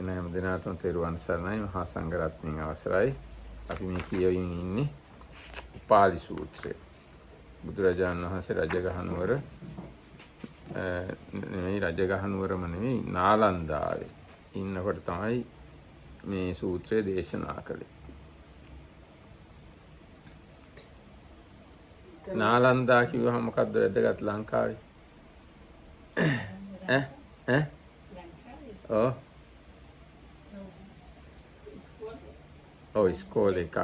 එන හැම දිනකටම තෙරුවන් සරණයි මහා සංඝරත්නයන් අවසරයි. අපි මේ කියවින් ඉන්නේ උපාලි සූත්‍රය. බුදුරජාණන් වහන්සේ රජගහනුවර නෙමෙයි රජගහනුවරම නෙමෙයි නාලන්දාවේ ඉන්නකොට තමයි මේ සූත්‍රය දේශනා කළේ. නාලන්දා කිව්වහම මොකද්ද වැදගත් ලංකාවේ? ඉස්කෝලේ එකක්.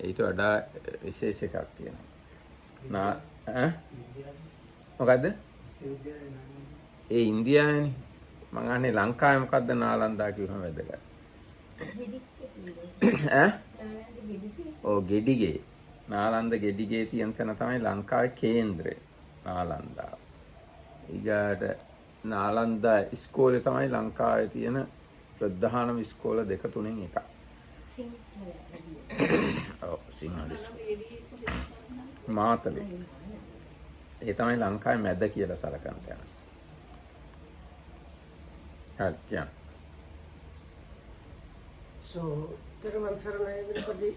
ඊට වඩා විශේෂ එකක් තියෙනවා. මොකද්ද? ඒ ඉන්දියාවේනේ. මං අහන්නේ ලංකාවේ මොකද්ද නාලන්දා කිව්වම වැදගත්? ගෙඩිගේ. නාලන්ද ගෙඩිගේ තියෙන තැන තමයි ලංකාවේ කේන්ද්‍රය. නාලන්දාව. ඊගාට නාලන්දා ඉස්කෝලේ තමයි ලංකාවේ තියෙන ප්‍රධානම ඉස්කෝල දෙක තුනෙන් එකක්. සිංහල මාතලේ. ඒ තමයි ලංකාවේ මැද කියලා සලකන තැන. හරි. So, Thiruvan Saranai, everybody,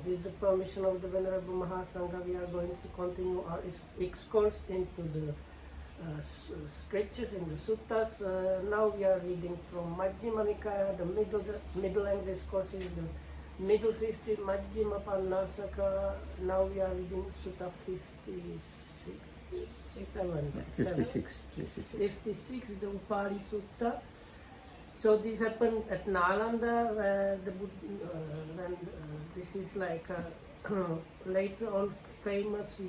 with the permission of the Venerable Mahasangha, we are going to continue our excursion into the scriptures in the suttas. Now we are reading from Majjhima Nikaya, the middle and discourse is the middle 50, Majjhima Pannasaka. Now we are reading Sutta 56, the Upali Sutta. So this happened at Nalanda, where when this is like later on famous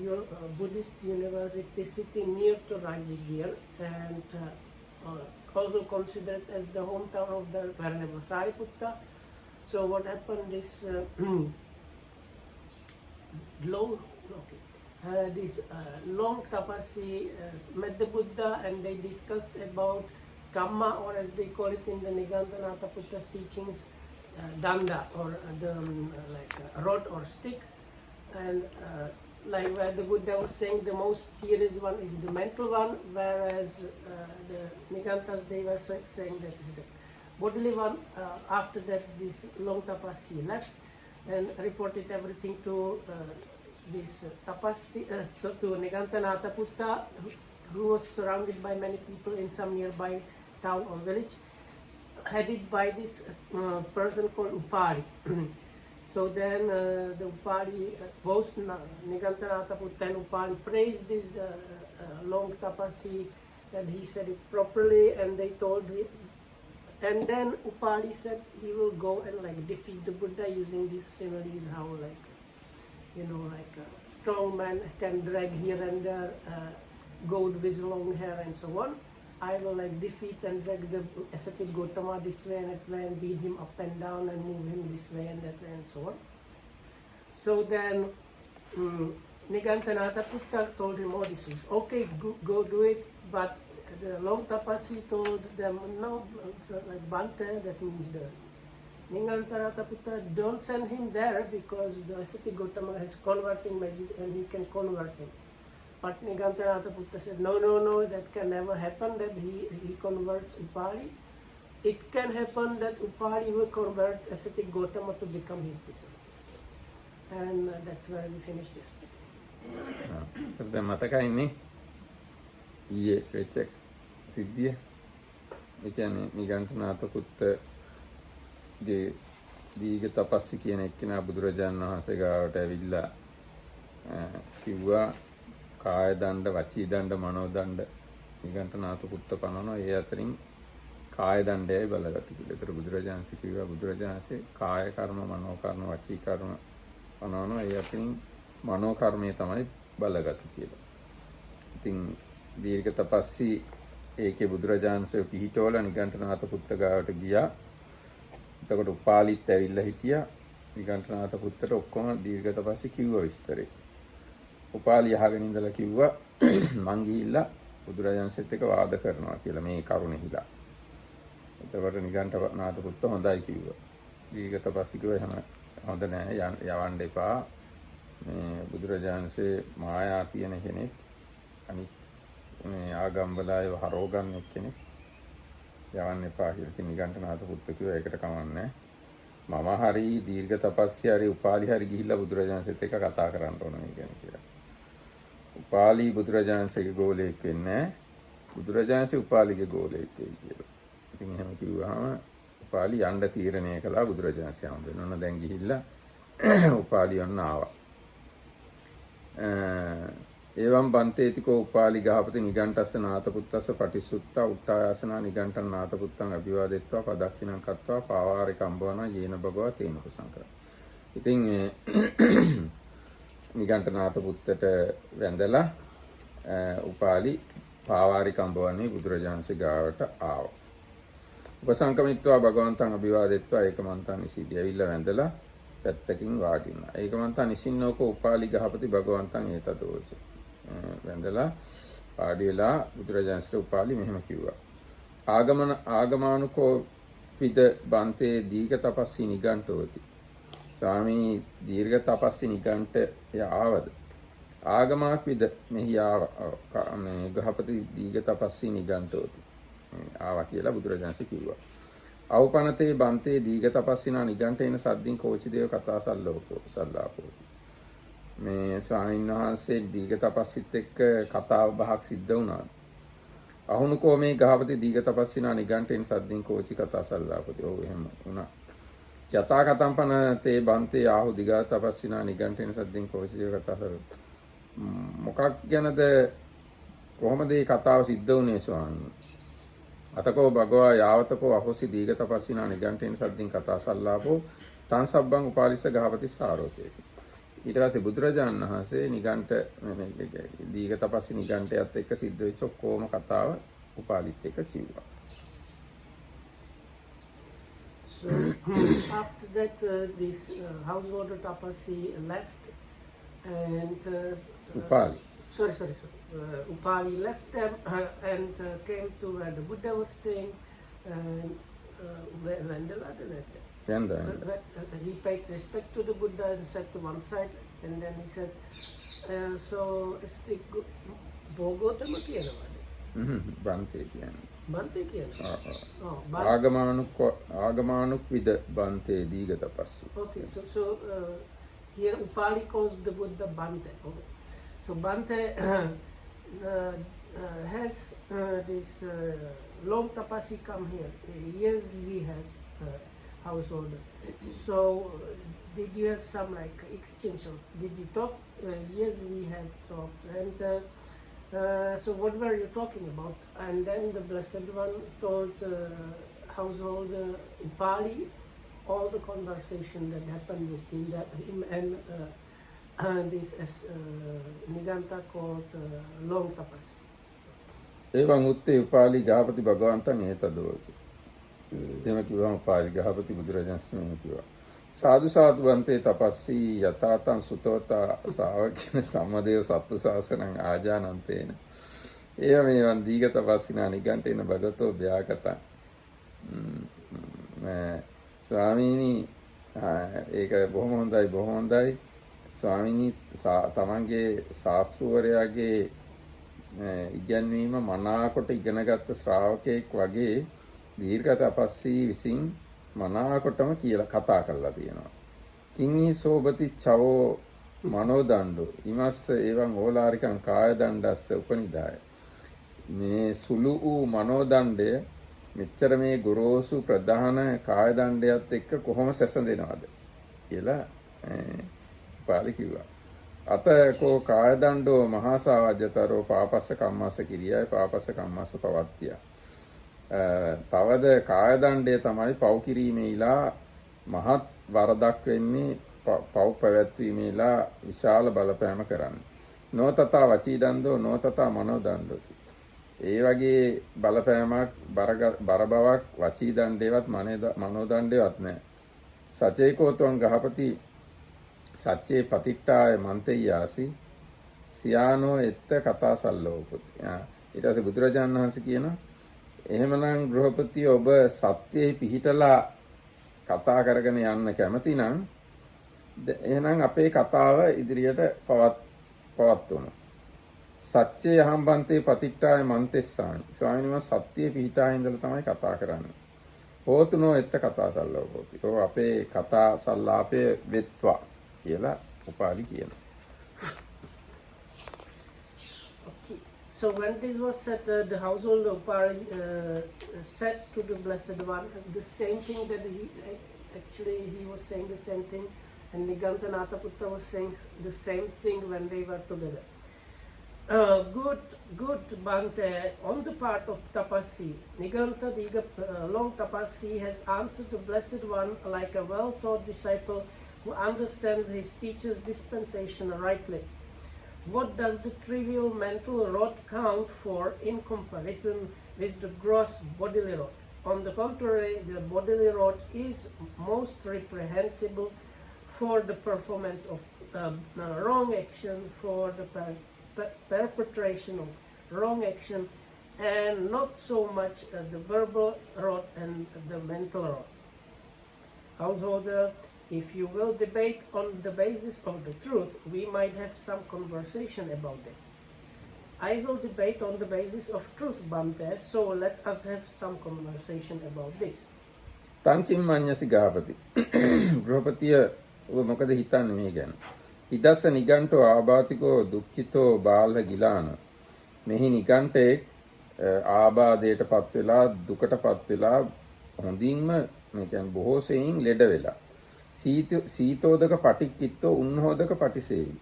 Buddhist university city near to Rajagir, and also considered as the hometown of the Venerable Sariputta. So what happened is this long tapasi met the Buddha, and they discussed about Kamma, or as they call it in the Niganthanatha Buddha's teachings, danda, or the like rod or stick, and like where the Buddha was saying the most serious one is the mental one, whereas the Niganthas they were saying that is the bodily one. After that, this long tapasi left and reported everything to this tapasi to Niganthanatha Buddha, who was surrounded by many people in some nearby town or village, headed by this person called Upali. So then the Upali, both Niganthanatha Buddha and Upali praised this long tapasi, and he said it properly, and they told him. And then Upali said he will go and like defeat the Buddha using these similes, how like like a strong man can drag here and there goat with long hair and so on. I will like defeat and drag the ascetic Gautama this way and that way, and beat him up and down and move him this way and that way and so on. So then Niganthanatha Buddha told him, oh, this is okay, go do it. But the long tapasi told them, no, like Bante, that means the Niganthanatha Buddha, don't send him there, because the ascetic Gautama has converting magic and he can convert him. But Niganthanatha Buddha said, no, that can never happen, that he converts Upali. It can happen that Upali will convert ascetic Gautama to become his disciple. And that's where we finished yesterday. දැන් මතකයිනේ ඊයේ වෙච්ච සිද්ධිය. ඒ කියන්නේ නිගණ්ඨනාථ පුත්තගේ දීඝ තපස්සි කියන එක්කෙනා බුදුරජාණන් වහන්සේ ගාවට ඇවිල්ලා කිව්වා කාය දණ්ඩ, වචී දණ්ඩ, මනෝ දණ්ඩ නිගණ්ඨනාථ පුත්ත පනවනවා. ඒ අතරින් කාය දණ්ඩයයි බලගති කියලා. ඒතර බුදුරජාණන්සේ කිව්වා බුදුරජාණන්සේ කාය කර්ම, මනෝ කර්ම, වචී කර්ම පනවනවා. ඒ අතරින් මනෝ කර්මය තමයි බලගති කියලා. ඉතින් දීර්ඝ තපස්සි ඒකේ බුදුරජාණන්සේ පිහිටවලා නිගණ්ඨනාථ පුත්ත ගාවට ගියා. එතකොට උපාලිත් ඇවිල්ලා හිටියා. නිගණ්ඨනාථ පුත්තට ඔක්කොම දීර්ඝ තපස්සි කිව්වා විස්තරේ. උපාලි අහගෙන ඉඳලා කිව්වා මං ගිහිල්ලා බුදුරජාණන්සේත් එක්ක වාද කරනවා කියලා මේ කරුණෙහිලා. එතකොට නිගණ්ඨනාථ පුත්ත හොඳයි කිව්වා. දීර්ඝ තපස්සි කිව්වා එහෙම හොඳ නෑ, යවන්න එපා. මේ බුදුරජාණන්සේ මායා තියෙන කෙනෙක්, අනිත් මේ ආගම්වලයි හරව ගන්න කෙනෙක්. යවන්න එපා කියලා. ඉතින් නිගණ්ඨනාථ පුත්ත කිව්වා ඒකට කමන්නේ. මම හරි දීර්ඝ තපස්සිය හරි උපාලි හරි ගිහිල්ලා බුදුරජාණන්සේත් එක්ක කතා කරන්න ඕන මේ ගැන කියලා. උපාලි බුදුරජාණන්සේගේ ගෝලයෙක් වෙන්නේ බුදුරජාණන්සේ උපාලිගේ ගෝලයෙක් වෙයි කියලා. ඉතින් එහෙම කිව්වහම උපාලි යන්න තීරණය කළා බුදුරජාණන්සේ හම්බ වෙනවා. දැන් ගිහිල්ලා උපාලි යන්න ආවා. එවම් බන්තේතිකෝ උපාලි ගහපති නිගණ්ඨස්ස නාථපුත්තස්ස පටිසුත්තා උට්ඨායාසනා නිගණ්ඨං නාථපුත්තං අභිවාදෙත්වා පදක්ඛිනං කତ୍වා පාවාරේ කම්බවනා යේන භගවා තේන කුසංකර. ඉතින් නිගණ්ඨ නාථපුත්තට වැඳලා උපාලි පාවාරේ කම්බවන්නේ බුදුරජාණන්සේ ගාවට ආවා. උපසංකමිත්වා භගවන්තං අභිවාදෙත්වා ඒකමන්තං නිසීදී ඇවිල්ලා වැඳලා පැත්තකින් වාඩි වුණා. ඒකමන්තං නිසින්නෝකෝ උපාලි ගහපති භගවන්තං ඒතදෝච. වැඳලා වාඩි වෙලා බුදුරජාණන්සේ උපාලි මෙහෙම කිව්වා. ආගමානුකෝ පිද බන්තේ දීඝ තපස්සී නිගණ්ඨෝති. ස්වාමී දීර්ඝ තපස්සී නිගණ්ඨය ආවද? ආගමක් විද මෙහි මේ ගහපති දීඝ තපස්සී නිගණ්ඨෝති. ආවා කියලා බුදුරජාණන්සේ කිව්වා. අවපනතේ බන්තේ දීඝ තපස්සිනා නිගණ්ඨේන සද්දින් කෝචිදේව කතා සල්ලාපෝති. මේ ස්වාමීන් වහන්සේ දීඝ තපස්සිත් එක්ක කතාව බහක් සිද්ධ වුණා. අහුනුකෝ මේ ගහපති දීඝ තපස්සිනා නිගණ්ඨේන සද්දින් කෝචි කතා සල්ලාපෝති. ඔව් එහෙම වුණා. යථා කතම්පන තේ බන්තේ ආහු දීඝ තපස්සිනා නිගණ්ඨේන සද්දින් කෝචිදේව කතා සල්ලාපෝති. මොකක් ගැනද කොහොමද මේ කතාව සිද්ධ වුනේ ස්වාමීන්? අතකෝ භගවා යාවතකෝ අහෝසි දීඝ තපස්සිනා නිගණ්ඨේන සද්දින් කතා සල්ලාපෝ තං සබ්බං උපාලිස්ස ගහපති සාරෝචේසි. ඊට පස්සේ බුදුරජාණන් වහන්සේ නිගණ්ඨ දීඝ තපස්සි නිගණ්ඨයත් එක්ක සිද්ධ වෙච්ච ඔක්කොම කතාව උපාලිත් එක්ක කිව්වා. So after that, this householder Tapasi left, and Upali. Sorry. Upali left them and came to where the Buddha was staying. Vendela, he paid respect to the Buddha and sat to one side, and then he said, "So, is it Bogotama kiyana?" Bante kiyana. Bante kiyana. ආගමානුක් විද බන්තේ දීඝ තපස්සි. Okay, so here Upali calls the Buddha Bante. Okay. So Bante has this long tapasi come here. Years he has householder. So did you have some like exchange or did you talk? Yes, we have talked. And so what were you talking about? And then the Blessed One told householder Upali all the conversation that happened between him and this Niganta called long tapas. එවං උත්තේ උපාලි ගහපති භගවන්තං ඒතදෝච. එහෙම කිව්වම උපාලි ගහපති බුදුරජාණන් කිව්වා. සාදු සාදු වන්තේ තපස්සී යතාතං සුතෝතා ශාවකේන සම්මදේව සත්තු ශාසනං ආජානන්තේන. එය මේවන් දීඝ තපස්සිනා නිගණ්ඨේන භගවතෝ ව්‍යාකතං. ස්වාමීනි ඒක බොහොම හොඳයි. ස්වාමීනි තමන්ගේ ශාස්ත්‍රවරයාගේ ඉගැන්වීම මනාකොට ඉගෙනගත්ත ශ්‍රාවකෙක් වගේ දීර්ඝ තපස්සී විසින් මනාකොටම කියලා කතා කරලා තියෙනවා. කිංහි සෝබති චවෝ මනෝදණ්ඩෝ ඉමස්ස එවං ඕලාරිකං කාය දණ්ඩස්ස උපනිදාය. මේ සුළු වූ මනෝදණ්ඩය මෙච්චර මේ ගොරෝසු ප්‍රධාන කාය දණ්ඩයත් එක්ක කොහොම සැසඳෙනවද කියලා පාලි කිව්වා. අතකෝ කාය දණ්ඩෝ මහා සාවජ්‍යතරෝ පාපස්ස කම්මස්ස කිරියයි පාපස්ස කම්මස්ස පවත්තිය. තවද කාය දණ්ඩය තමයි පව් කිරීමේලා මහත් වරදක් වෙන්නේ පව් පැවැත්වීමේලා විශාල බලපෑම කරන්නේ. නොතතා වචී දණ්ඩෝ නොතතා මනෝ දණ්ඩෝති. ඒ වගේ බලපෑමක් බර බවක් වචී දණ්ඩේවත් මනෝ දණ්ඩේවත් නැහැ. සචේකෝතං ගහපති සච්චේ පතිට්ඨාය මන්තේයාසි සියානෝ එත්ත කතා සල්ලෝපති. ඊට පස්සේ බුදුරජාණන් වහන්සේ කියනවා එහෙමනම් ගෘහපති ඔබ සත්‍යයේ පිහිටලා කතා කරගෙන යන්න කැමති නම් එහෙනම් අපේ කතාව ඉදිරියට පවත්වමු. සත්‍යය අහම්බන්තේ පතිට්ඨාය මන්තෙස්සාමි. ස්වාමීන් වහන්සේ සත්‍යයේ පිහිටා ඉඳලා තමයි කතා කරන්නේ. හෝතුනෝ එත්ත කතා සල්ලාපෝති. ඔව් අපේ කතා සල්ලාපය වෙත්වා කියලා උපාලි කියනවා. Okay. So when this was said, the household of Upari said to the Blessed One the same thing that he was saying the same thing, and Niganta Nataputta was saying the same thing when they were together. Good Bante, on the part of Tapasi, Niganta long Tapasi has answered the Blessed One like a well-taught disciple who understands his teacher's dispensation rightly. What does the trivial mental rod count for in comparison with the gross bodily rod? On the contrary, the bodily rod is most reprehensible for the performance of wrong action, for the perpetration of wrong action, and not so much the verbal rod and the mental rod. Householder, if you will debate on the basis of the truth, we might have some conversation about this. I will debate on the basis of truth, Bante, so let us have some conversation about this. තංකින් මඤ්ඤසි ගාපති. ගෘහපතිය ඔබ මොකද හිතන්නේ මේ ගැන? ඉදස්ස නිගණ්ඨෝ ආබාතිකෝ දුක්ඛිතෝ බාල ගිලාන. මෙහි නිගණ්ඨේ ආබාධයටපත් වෙලා දුකටපත් වෙලා හොඳින්ම මේ කියන්නේ බොහෝ සෙයින් ලෙඩ වෙලා. සීතෝදක පටික්කිත්තෝ උන්හෝදක පටිසේවි.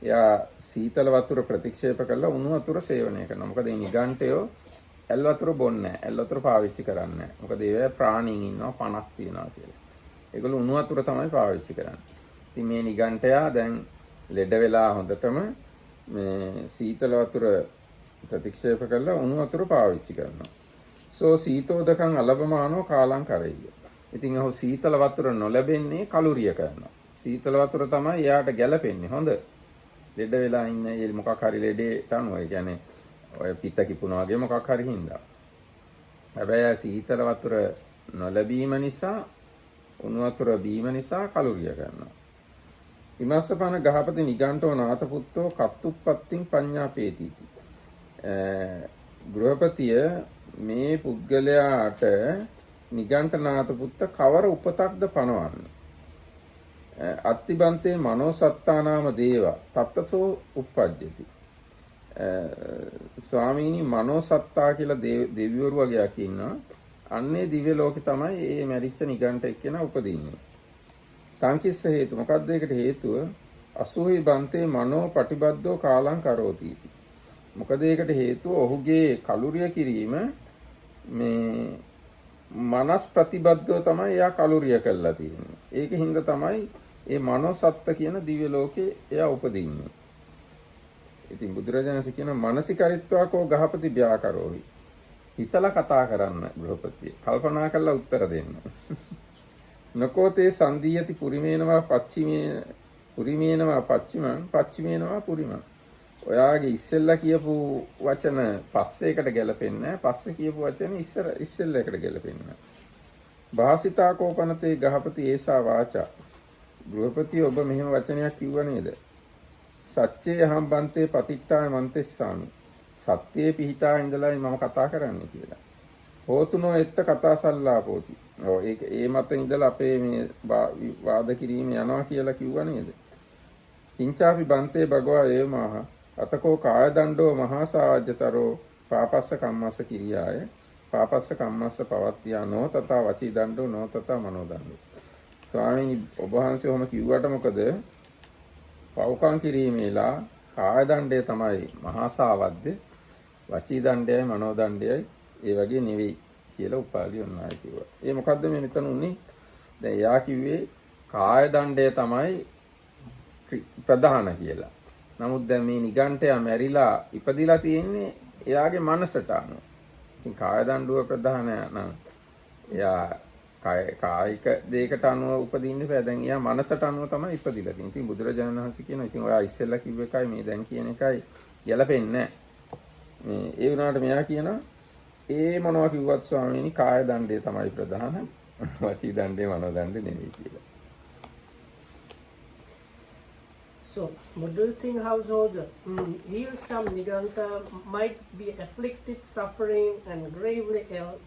එයා සීතල වතුර ප්‍රතික්ෂේප කරලා උණු වතුර සේවනය කරනවා. මොකද මේ නිගණ්ඨයෝ ඇල් වතුර බොන්නේ නැහැ. ඇල් වතුර පාවිච්චි කරන්නේ නැහැ. මොකද ඒවා ප්‍රාණීන් ඉන්නවා පණක් තියනවා කියලා. ඒගොල්ලෝ උණු වතුර තමයි පාවිච්චි කරන්නේ. ඉතින් මේ නිගණ්ඨයා දැන් ලෙඩ වෙලා හොඳටම මේ සීතල වතුර ප්‍රතික්ෂේප කරලා උණු වතුර පාවිච්චි කරනවා. සෝ සීතෝදකං අලබමානෝ කාලං කරෙය්‍ය. ඉතින් ඔහු සීතල වතුර නොලැබෙන්නේ කලුරිය කරනවා. සීතල වතුර තමයි එයාට ගැලපෙන්නේ. හොඳ ලෙඩ වෙලා ඉන්න ඒ මොකක් හරි ලෙඩේට අනුව. ඒ කියන්නේ ඔය පිත කිපුණා වගේ මොකක් හරි හින්දා. හැබැයි සීතල වතුර නොලැබීම නිසා උණු වතුර බීම නිසා කලුරිය කරනවා. ඉමස්සපන ගහපති නිගණ්ඨෝ නාතපුත්තෝ කත්තුප්පත්තිං පඤ්ඤාපේතිති. ගෘහපතිය මේ පුද්ගලයාට නිගණ්ඨ නාතපුත්ත කවර උපතක්ද පනවන්නේ? අත්තිබන්තේ මනෝසත්තානාම දේවා තත්තසෝ උප්පජ්ජති. ස්වාමීනි මනෝසත්තා කියලා දෙවිවරු වගේක් ඉන්නවා. අන්නේ දිව්‍ය ලෝකේ තමයි මේ මැරිච්ච නිගණ්ඨ එක්කෙනා උපදින්නේ. තංකිස්ස හේතු මොකක්ද ඒකට හේතුව? අසුහි බන්තේ මනෝ පටිබද්දෝ කාලං කරෝති. මොකද ඒකට හේතුව ඔහුගේ කලුරිය කිරීම මේ මනස් ප්‍රතිබද්ධව තමයි එයා කලුරිය කරලා තියෙන්නේ. ඒකෙන් හින්දා තමයි මේ මනෝසත්ත්ව කියන දිව්‍ය ලෝකේ එයා උපදින්නේ. ඉතින් බුදුරජාණන් කියන මානසිකරිත්වා කෝ ගහපති ව්‍යාකරෝහි. හිතලා කතා කරන්න ගෘහපතිය. කල්පනා කරලා උත්තර දෙන්න. නකෝතේ සංදීයති පුරිමේනවා පච්චිමේ පුරිමේනවා පච්චිමං පච්චිමේනවා පුරිමං. ඔයාගේ ඉස්සෙල්ලා කියපු වචන පස්සේකට ගැලපෙන්නේ නැහැ. පස්සේ කියපු වචන ඉස්සෙල්ලාකට ගැලපෙන්නේ නැහැ. භාසිතා කෝපනතේ ගහපති ඒසා වාචා. ගෘහපතිය ඔබ මෙහෙම වචනයක් කිව්ව නේද? සත්‍යය හම්බන්තේ පතිට්ඨාය මන්තෙස්සාමි. සත්‍යයේ පිහිටා ඉඳලායි මම කතා කරන්නේ කියලා. හෝතුනෝ එත්ත කතා සල්ලාපෝති. ඔව් ඒ මත ඉඳලා අපේ මේ වාද කිරීම යනවා කියලා කිව්වා නේද? කිංචාපි බන්තේ භගවා ඒමාහ අතකෝ කාය දණ්ඩෝ මහා සාජ්‍යතරෝ පාපස්ස කම්මස්ස කිරියාය පාපස්ස කම්මස්ස පවත්තියා නෝ තථා වචී දණ්ඩෝ නෝ තථා මනෝ දණ්ඩෝ. ස්වාමීනි ඔබ වහන්සේ ඔහොම කිව්වට මොකද? පව්කම් කිරීමේලා කාය දණ්ඩය තමයි මහා සාවද්ද, වචී දණ්ඩයයි මනෝ දණ්ඩයයි ඒ වගේ නෙවෙයි කියලා උපාලි වුණායි කිව්වා. ඒ මොකද්ද මේ මෙතන උන්නේ? දැන් එයා කිව්වේ කාය දණ්ඩය තමයි ප්‍රධාන කියලා. නමුත් දැන් මේ නිගණ්ඨයා මැරිලා ඉපදිලා තියෙන්නේ එයාගේ මනසට අනුව. ඉතින් කාය දණ්ඩුව ප්‍රධාන නම් එයා කායික දෙයකට අනුව උපදින්න බෑ. දැන් එයා මනසට අනුව තමයි ඉපදිලා තියෙන්නේ. ඉතින් බුදුරජාණන් වහන්සේ කියනවා ඉතින් ඔයා ඉස්සෙල්ලා කිව්ව එකයි මේ දැන් කියන එකයි ගැලපෙන්නේ නැහැ. ඒ වුණාට මෙයා කියනවා ඒ මොනවා කිව්වත් ස්වාමීනි කාය දණ්ඩය තමයි ප්‍රධාන. වචී දණ්ඩේ මනෝ දණ්ඩේ නෙවෙයි කියලා. So, what do you think, householder? Here some Niganta might be afflicted, suffering, and gravely ill.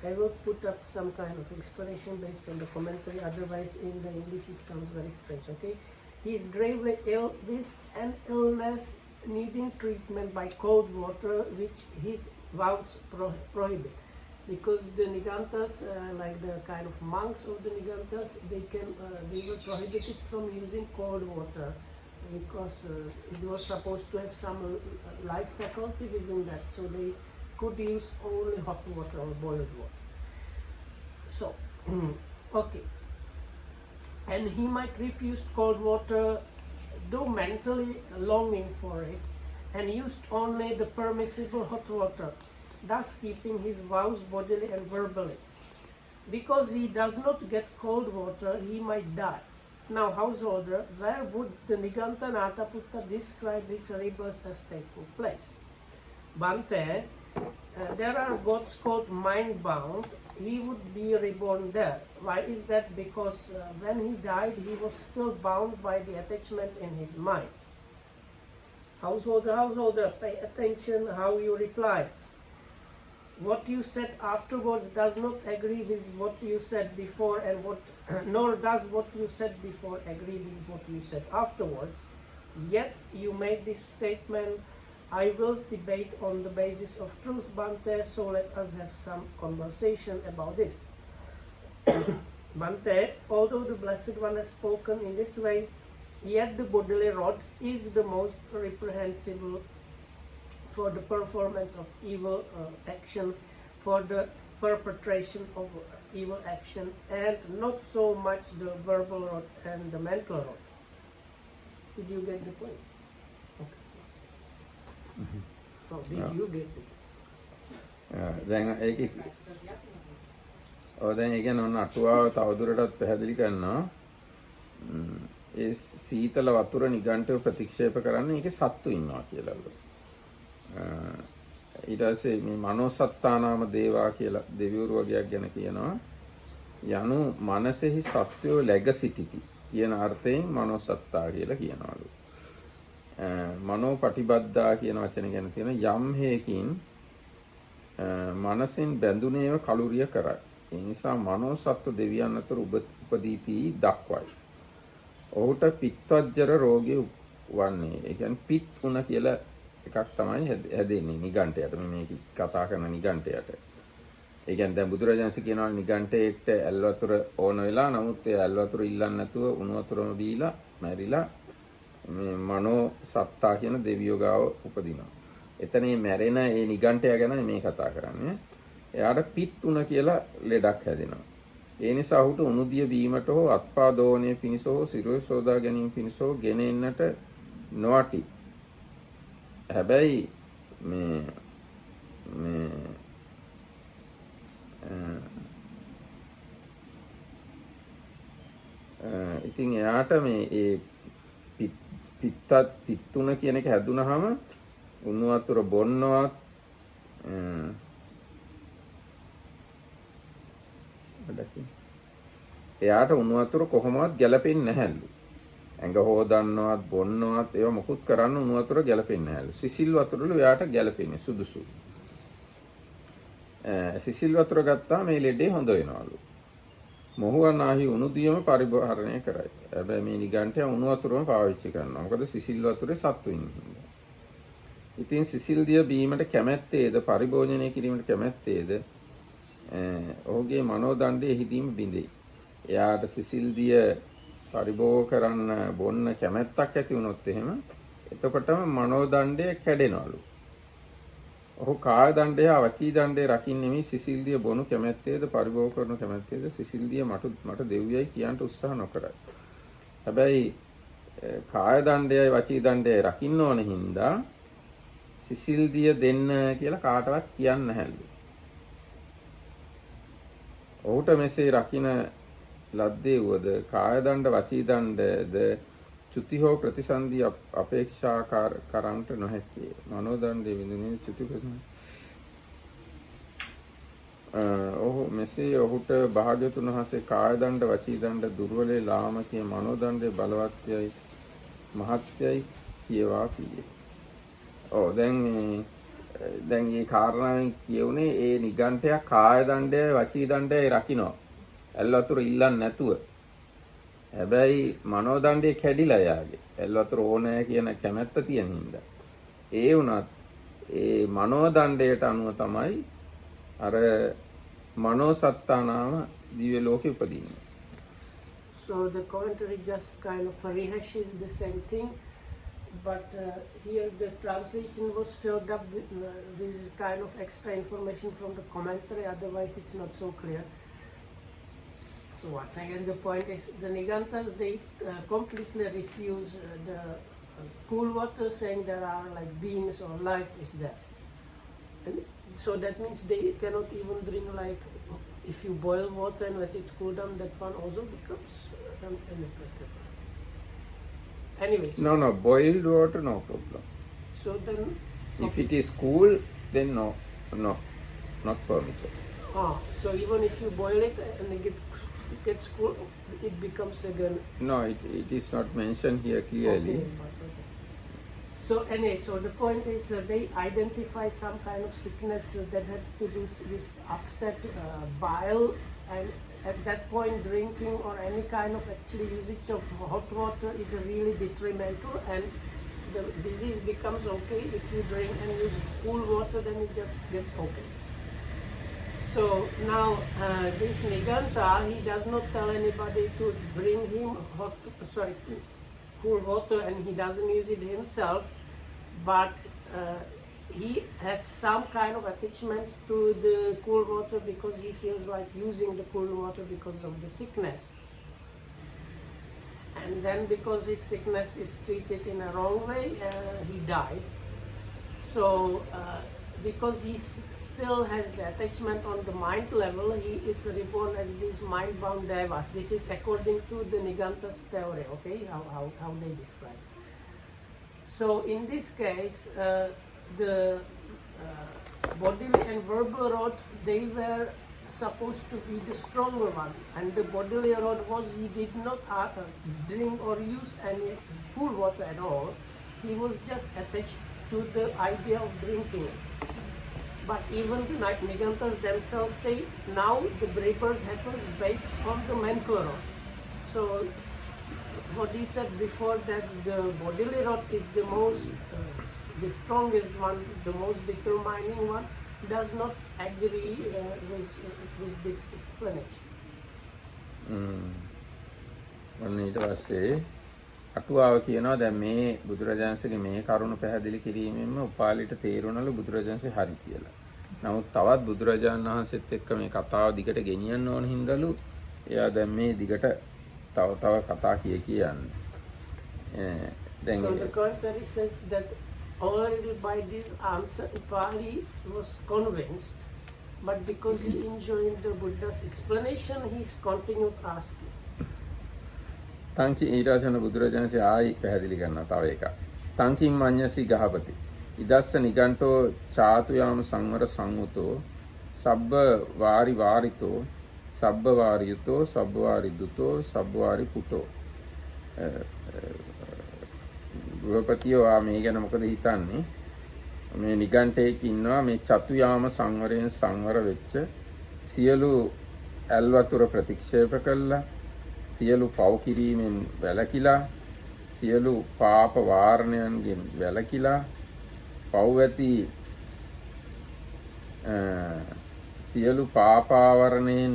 I will put up some kind of explanation based on the commentary, otherwise in the English it sounds very strange, okay? He is gravely ill with an illness needing treatment by cold water, which his vows prohibit. Because the Nigantas, like the kind of monks of the Nigantas, they were prohibited from using cold water because it was supposed to have some life faculty within that, so they could use only hot water or boiled water. So, okay. And he might refuse cold water, though mentally longing for it, and used only the permissible hot water, thus keeping his vows bodily and verbally. Because he does not get cold water, he might die. Now, householder, where would the Niganta Nataputta describe this rebirth as taking place? Bante, there are gods called mind-bound. He would be reborn there. Why is that? Because when he died, he was still bound by the attachment in his mind. Householder, pay attention how you reply. What you said afterwards does not agree with what you said before, and nor does what you said before agree with what you said afterwards. Yet you made this statement, I will debate on the basis of truth, Bante, so let us have some conversation about this. Bante, although the Blessed One has spoken in this way, yet the bodily rod is the most reprehensible for the performance of evil action, for the perpetration of evil action, and not so much the verbal rod and the mental rod. Did you get the point? Okay. Oh, did you get it? දැන් ඒක දැන් ඒ කියන්නේ ඔන්න අටුවාව තවදුරටත් පැහැදිලි කරනවා. ඒ සීතල වතුර නිගණ්ඨව ප්‍රතික්ෂේප කරන්නේ ඒකේ සත්තු ඉන්නවා කියලා. ඊට පස්සේ මේ මනෝසත්තානාම දේවා කියලා දෙවිවරු වගේක් ගැන කියනවා. යනු මනසෙහි සත්වෝ läග සිටිති කියන අර්ථයෙන් මනෝසත්තා කියලා කියනවලු. මනෝ පටිබද්දා කියන වචනේ ගැන තියෙන යම් හේකින් මනසෙන් බැඳුනේව කලුරිය කරයි. ඒ නිසා මනෝසත්ව දෙවියන් අතර උපදීති දක්වයි. ඔහුට පිත්වජ්ජර රෝගී වන්නේ. ඒ කියන්නේ පිත් උණ කියලා එකක් තමයි හැදෙන්නේ නිගණ්ඨයට. මේක කතා කරන නිගණ්ඨයට. ඒ කියන්නේ දැන් බුදුරජාණන්සේ කියනවා නිගණ්ඨයට ඇල් වතුර ඕන වෙලා, නමුත් ඒ ඇල් වතුර ඉල්ලන්නේ නැතුව උණු වතුරම බීලා මැරිලා මේ මනෝ සත්තා කියන දෙවියෝ ගාව උපදිනවා. එතන මේ මැරෙන ඒ නිගණ්ඨය ගැන මේ කතා කරන්නේ. එයාට පිත් උණ කියලා ලෙඩක් හැදෙනවා. ඒ නිසා ඔහුට උණුදිය බීමට හෝ අත්පා දෝණය පිණිස හෝ සිරුර සෝදා ගැනීම පිණිස හෝ ගෙන එන්නට නොවටි. හැබැයි ඉතින් එයාට මේ ඒ පිත්තුන කියන එක හැදුනහම උණු වතුර බොන්නවත් එයාට උණු වතුර කොහොමවත් ගැලපෙන්නේ නැහැලු. ඇඟ හොදන්නවත් බොන්නවත් ඒවා මොකුත් කරන්න උණු වතුර ගැලපෙන්නේ නැහැලු. සිසිල් වතුරලු එයාට ගැලපෙන්නේ සුදුසු. සිසිල් වතුර ගත්තා මේ ලෙඩේ හොඳ වෙනවලු. මොහුවනාහි උණුදියම පරිභාරණය කරයි. හැබැයි මේ නිගණ්ඨය උණු වතුරම පාවිච්චි කරනවා. මොකද සිසිල් වතුරේ සත්තු ඉන්නේ. ඉතින් සිසිල් දිය බීමට කැමැත්තේද පරිභෝජනය කිරීමට කැමැත්තේද ඔහුගේ මනෝදණ්ඩේ එහිදීම බිඳෙයි. එයාට සිසිල් දිය පරිභෝග කරන්න බොන්න කැමැත්තක් ඇති වුණොත් එහෙම එතකොටම මනෝදණ්ඩය කැඩෙනවලු. ඔහු කාය දණ්ඩය වචී දණ්ඩය රකින්නේ මේ සිසිල් දිය බොනු කැමැත්තේද පරිභෝග කරනු කැමැත්තේද සිසිල් දිය මට දෙවියයි කියන්න උත්සාහ නොකරයි. හැබැයි කාය දණ්ඩයයි වචී දණ්ඩයයි රකින්න ඕන හින්දා සිසිල් දිය දෙන්න කියලා කාටවත් කියන්නේ නැහැලු. ඔහුට මෙසේ රකින්න ලද්දේ වුවද කාය දණ්ඩ වචී දණ්ඩද චුති හෝ ප්‍රතිසන්දි අපේක්ෂා කරන්නට නොහැකිය. මනෝ දණ්ඩේ විඳින්නේ චුති ප්‍රතිසන්දි. ඔහු මෙසේ ඔහුට භාග්‍යතුන් වහන්සේ කාය දණ්ඩ වචී දණ්ඩ දුර්වලේ ලාමකයේ මනෝ දණ්ඩේ බලවත්යයි මහත්යයි කියවා කීයේ. ඔව් දැන් මේ කාරණාවෙන් කියුනේ ඒ නිගණ්ඨය කාය දණ්ඩය වචී දණ්ඩය රකින්න. ඇල් වතුර ඉල්ලන්නේ නැතුව. හැබැයි මනෝ දණ්ඩය කැඩිලා යාගේ. ඇල් වතුර ඕනෑ කියන කැමැත්ත තියෙන හින්දා. ඒ වුණත් ඒ මනෝ දණ්ඩයට අනුව තමයි අර මනෝ සත්තානාම දිව්‍ය ලෝකෙ උපදින්නේ. So the commentary just kind of rehashes the same thing, but here the translation was filled up with this kind of extra information from the commentary, otherwise it's not so clear. So once again the point is the Nigantas, they completely refuse the cool water, saying there are like beings or life is there. And so that means they cannot even drink, like if you boil water and let it cool down, that one also becomes inapplicable. Anyways. No, boiled water, no problem. So then. If it is cool, then no, not permitted. So even if you boil it and it gets cool, it becomes again. No, it is not mentioned here clearly. Okay. So anyway, so the point is they identify some kind of sickness that had to do with upset bile, and at that point drinking or any kind of actually usage of hot water is really detrimental, and the disease becomes okay if you drink and use cool water, then it just gets okay. So now this Niganta, he does not tell anybody to bring him cool water, and he doesn't use it himself, but he has some kind of attachment to the cool water because he feels like using the cool water because of the sickness. And then because his sickness is treated in a wrong way, he dies. So because he still has the attachment on the mind level, he is reborn as these mind-bound devas. This is according to the Niganta's theory, okay, how they describe. So in this case, the bodily and verbal rod, they were supposed to be the stronger one, and the bodily rod was he did not drink or use any cool water at all. He was just attached to the idea of drinking it. But even the Nigantas themselves say now the rebirth happens based on the mental rod. So what he said before, that the bodily rod is the most, the strongest one, the most determining one, does not agree with this explanation. ඊට පස්සේ අටුවාව කියනවා දැන් මේ බුදුරජාණන්සේගේ මේ කරුණ පැහැදිලි කිරීමෙන්ම උපාලිට තේරුණලු බුදුරජාණන්සේ හරි කියලා. නමුත් තවත් බුදුරජාණන් වහන්සේත් එක්ක මේ කතාව දිගට ගෙනියන්න ඕන හින්දාලු එයා දැන් මේ දිගට තව කතා කියන්නේ. So the commentary says that already by this answer Upali was convinced, but because he enjoyed the Buddha's explanation, he's continued asking. තංකි ඊට පස්සේ බුදුරජාණන්සේ ආයි පැහැදිලි කරනවා තව එකක්. තංකින් මඤ්ඤසි ගහපති. ඉදස්ස නිගණ්ඨෝ චාතු යාම සංවර සංවුතෝ සබ්බ වාරි වාරිතෝ සබ්බ වාරියුතෝ සබ්බ වාරිදුතෝ සබ්බ වාරි පුතෝ. ගෘහපතියෝ මේ ගැන මොකද හිතන්නේ? මේ නිගණ්ඨයෙක් ඉන්නවා මේ චතු යාම සංවරයෙන් සංවර වෙච්ච සියලු ඇල් වතුර ප්‍රතික්ෂේප කළා, සියලු පව් කිරීමෙන් වැළකීලා, සියලු පාප වාරණයන්ගෙන් වැළකීලා, පව් ඇති සියලු පාපාවරණයෙන්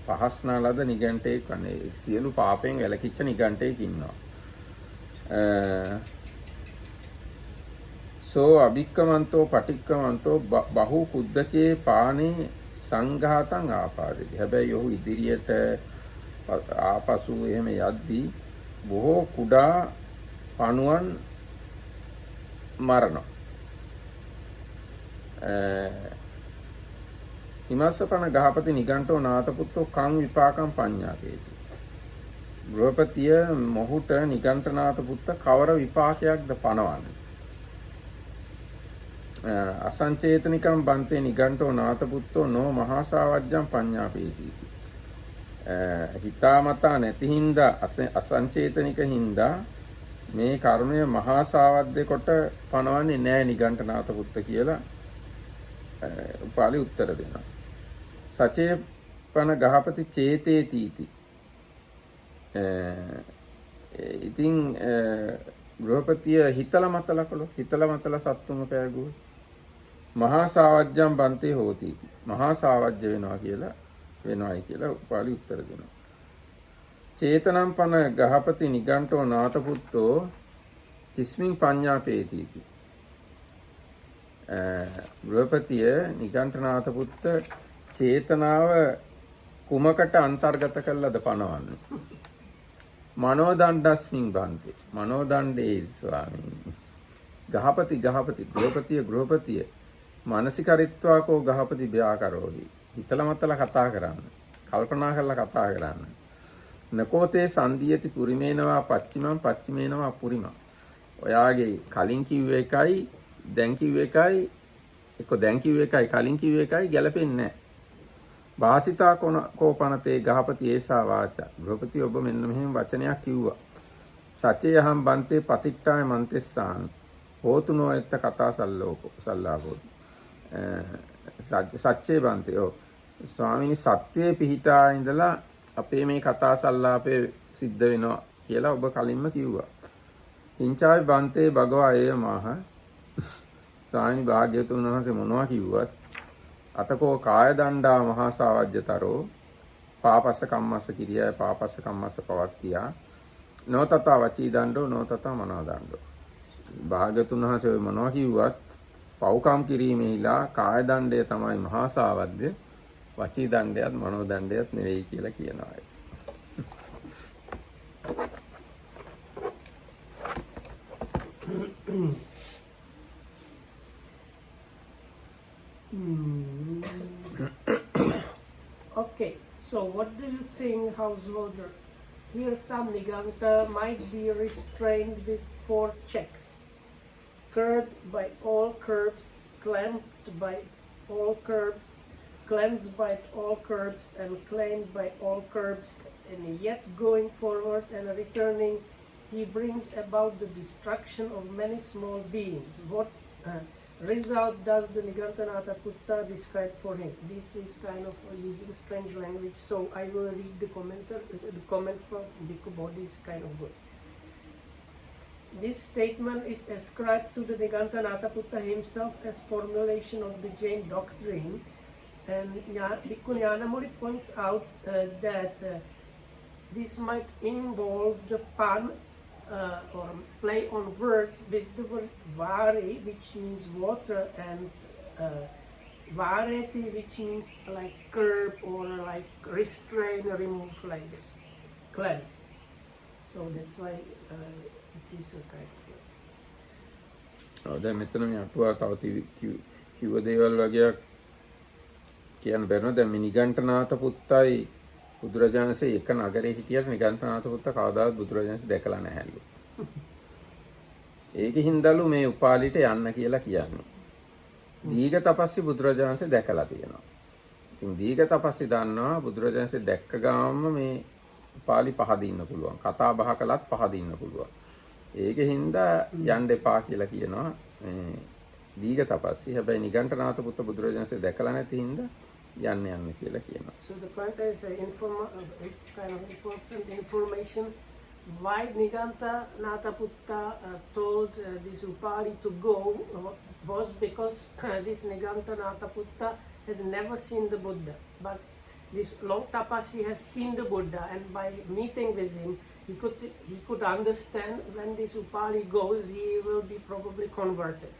පහස්නා ලද නිගණ්ඨයෙක් වන්නේ සියලු පාපයෙන් වැළකීච්ච නිගණ්ඨයෙක් ඉන්නවා. සෝ අභික්කමන්තෝ පටික්කමන්තෝ බහු කුද්දකේ පානේ සංඝාතං ආපාදති. හැබැයි ඔහු ඉදිරියට ආපසු එහෙම යද්දී බොහෝ කුඩා පණුවන් මරනවා. හිමස්සපන ගහපති නිගණ්ඨෝ නාතපුත්තෝ කං විපාකම් පඤ්ඤාපේති. ගෘහපතිය මොහුට නිගණ්ඨනාත පුත්ත කවර විපාකයක්ද පනවන්නේ? අසංචේතනිකම් බන්තේ නිගණ්ඨෝ නාත පුත්තෝ නෝ මහා සාවජ්ජම් පඤ්ඤාපේති. හිතාමතා නැති හින්දා අසංචේතනික හින්දා මේ කරුණය මහා සාවද්‍ය කොට පනවන්නේ නෑ නිගණ්ඨනාත පුත්ත කියලා උපාලි උත්තර දෙනවා. සචේ පන ගහපති චේතේ තීති. ඉතින් ගෘහපතිය හිතල මතල කළොත් හිතල මතල සත්තුම පෑගුවොත් මහා සාවජ්ජම් බන්තේ හෝති. මහා සාවජ්‍ය වෙනවායි කියලා උපාලි උත්තර දෙනවා. චේතනම් පන ගහපති නිගණ්ඨෝ නාතපුත්තෝ තිස්මින් පඤ්ඤාපේතිති. ගෘහපතිය නිගණ්ඨනාත පුත්ත චේතනාව කුමකට අන්තර්ගත කළාද පනවන්නේ? මනෝදණ්ඩස්මින් බන්තේ. මනෝදණ්ඩේ ස්වාමීනි. ගෘහපතිය ගෘහපතිය මානසිකරිත්වා කෝ ගහපති ව්‍යාකරෝහි. හිතල මතල කතා කරන්න. කල්පනා කරලා කතා කරන්න. නකෝතේ සංදීයති පුරිමේනවා පච්චිමේනවා පුරිමා. ඔයාගේ කලින් කිව්ව එකයි දැන් කිව්ව එකයි එක්ක දැන් කිව්ව එකයි කලින් කිව්ව එකයි ගැලපෙන්නේ නැහැ. වාසිතා කෝපනතේ ගහපති ඒසා වාචා. ගෘහපති ඔබ මෙන්න මෙහෙම වචනයක් කිව්වා. සච්චේ අහම් බන්තේ පතිට්ඨාය මන්තෙස්සාමි. හෝතුනෝ එත්ත කතා සල්ලාපෝ. සච්චේ බන්තේ. ඔව්. ස්වාමීනි සත්‍යයේ පිහිටා ඉඳලා අපේ මේ කතා සල්ලාපේ සිද්ධ වෙනවා කියලා ඔබ කලින්ම කිව්වා. කිංචාවි බන්තේ භගවා ඒමාහ. ස්වාමීනි භාග්‍යවතුන් වහන්සේ මොනවා කිව්වත් අතකෝ කාය දණ්ඩා මහා සාවජ්‍යතරෝ පාපස්ස කම්මස්ස කිරියාය පාපස්ස කම්මස්ස පවක්තියා නොතතා වචී දණ්ඩෝ නොතතා මනෝ දණ්ඩෝ. භාග්‍යවතුන් වහන්සේ මොනවා කිව්වත් පව්කම් කිරීමේලා කාය දණ්ඩය තමයි මහා සාවජ්‍ය, වචී දණ්ඩයත් මනෝ දණ්ඩයත් නෙවෙයි කියලා කියනවා. Okay, so what do you think, householder? Here some Niganta might be restrained with 4 checks, curbed by all curbs, clamped by all curbs, cleansed by all curbs, and claimed by all curbs, and yet going forward and returning, he brings about the destruction of many small beings. What result does the Nigantanatha Putta describe for him? This is kind of using strange language, so I will read the comment from Bhikkhu Bodhi. Is kind of good. This statement is ascribed to the Nigantanatha Putta himself as formulation of the Jain doctrine, and Bhikkhu Nyanamuli points out that this might involve the pun or play on words with the word vari, which means water, and vareti, which means like curb or like restrain or remove, like this, cleanse. So that's why it is a kind of. දැන් මෙතන මේ අටුවා තව කිව්ව දේවල් වගේක් කියන්න බැරිනවා. දැන් මේ නිගණ්ඨනාත පුත්තයි බුදුරජාණන්සේ එක නගරේ හිටියට නිගණ්ඨනාත පුත්ත කවදාවත් බුදුරජාණන්සේ දැකලා නැහැලු. ඒකින්දලු මේ උපාලිට යන්න කියලා කියන්නේ. දීඝ තපස්සි බුදුරජාණන්සේ දැකලා තියෙනවා. ඉතින් දීඝ තපස්සි දන්නවා බුදුරජාණන්සේ දැක්ක ගාමම මේ උපාලි පහදින්න පුළුවන්. කතා බහ කළත් පහදින්න පුළුවන්. ඒකින්ද යන්න එපා කියලා කියනවා මේ දීඝ තපස්සි. හැබැයි නිගණ්ඨනාත පුත්ත බුදුරජාණන්සේ දැකලා නැති හින්දා යන්න කියලා කියනවා. So the point is kind of important information. Why Nigantanatha Putta told this Upali to go was because this Nigantanatha Putta has never seen the Buddha, but this long tapasi has seen the Buddha, and by meeting with him he could understand when this Upali goes he will be probably converted.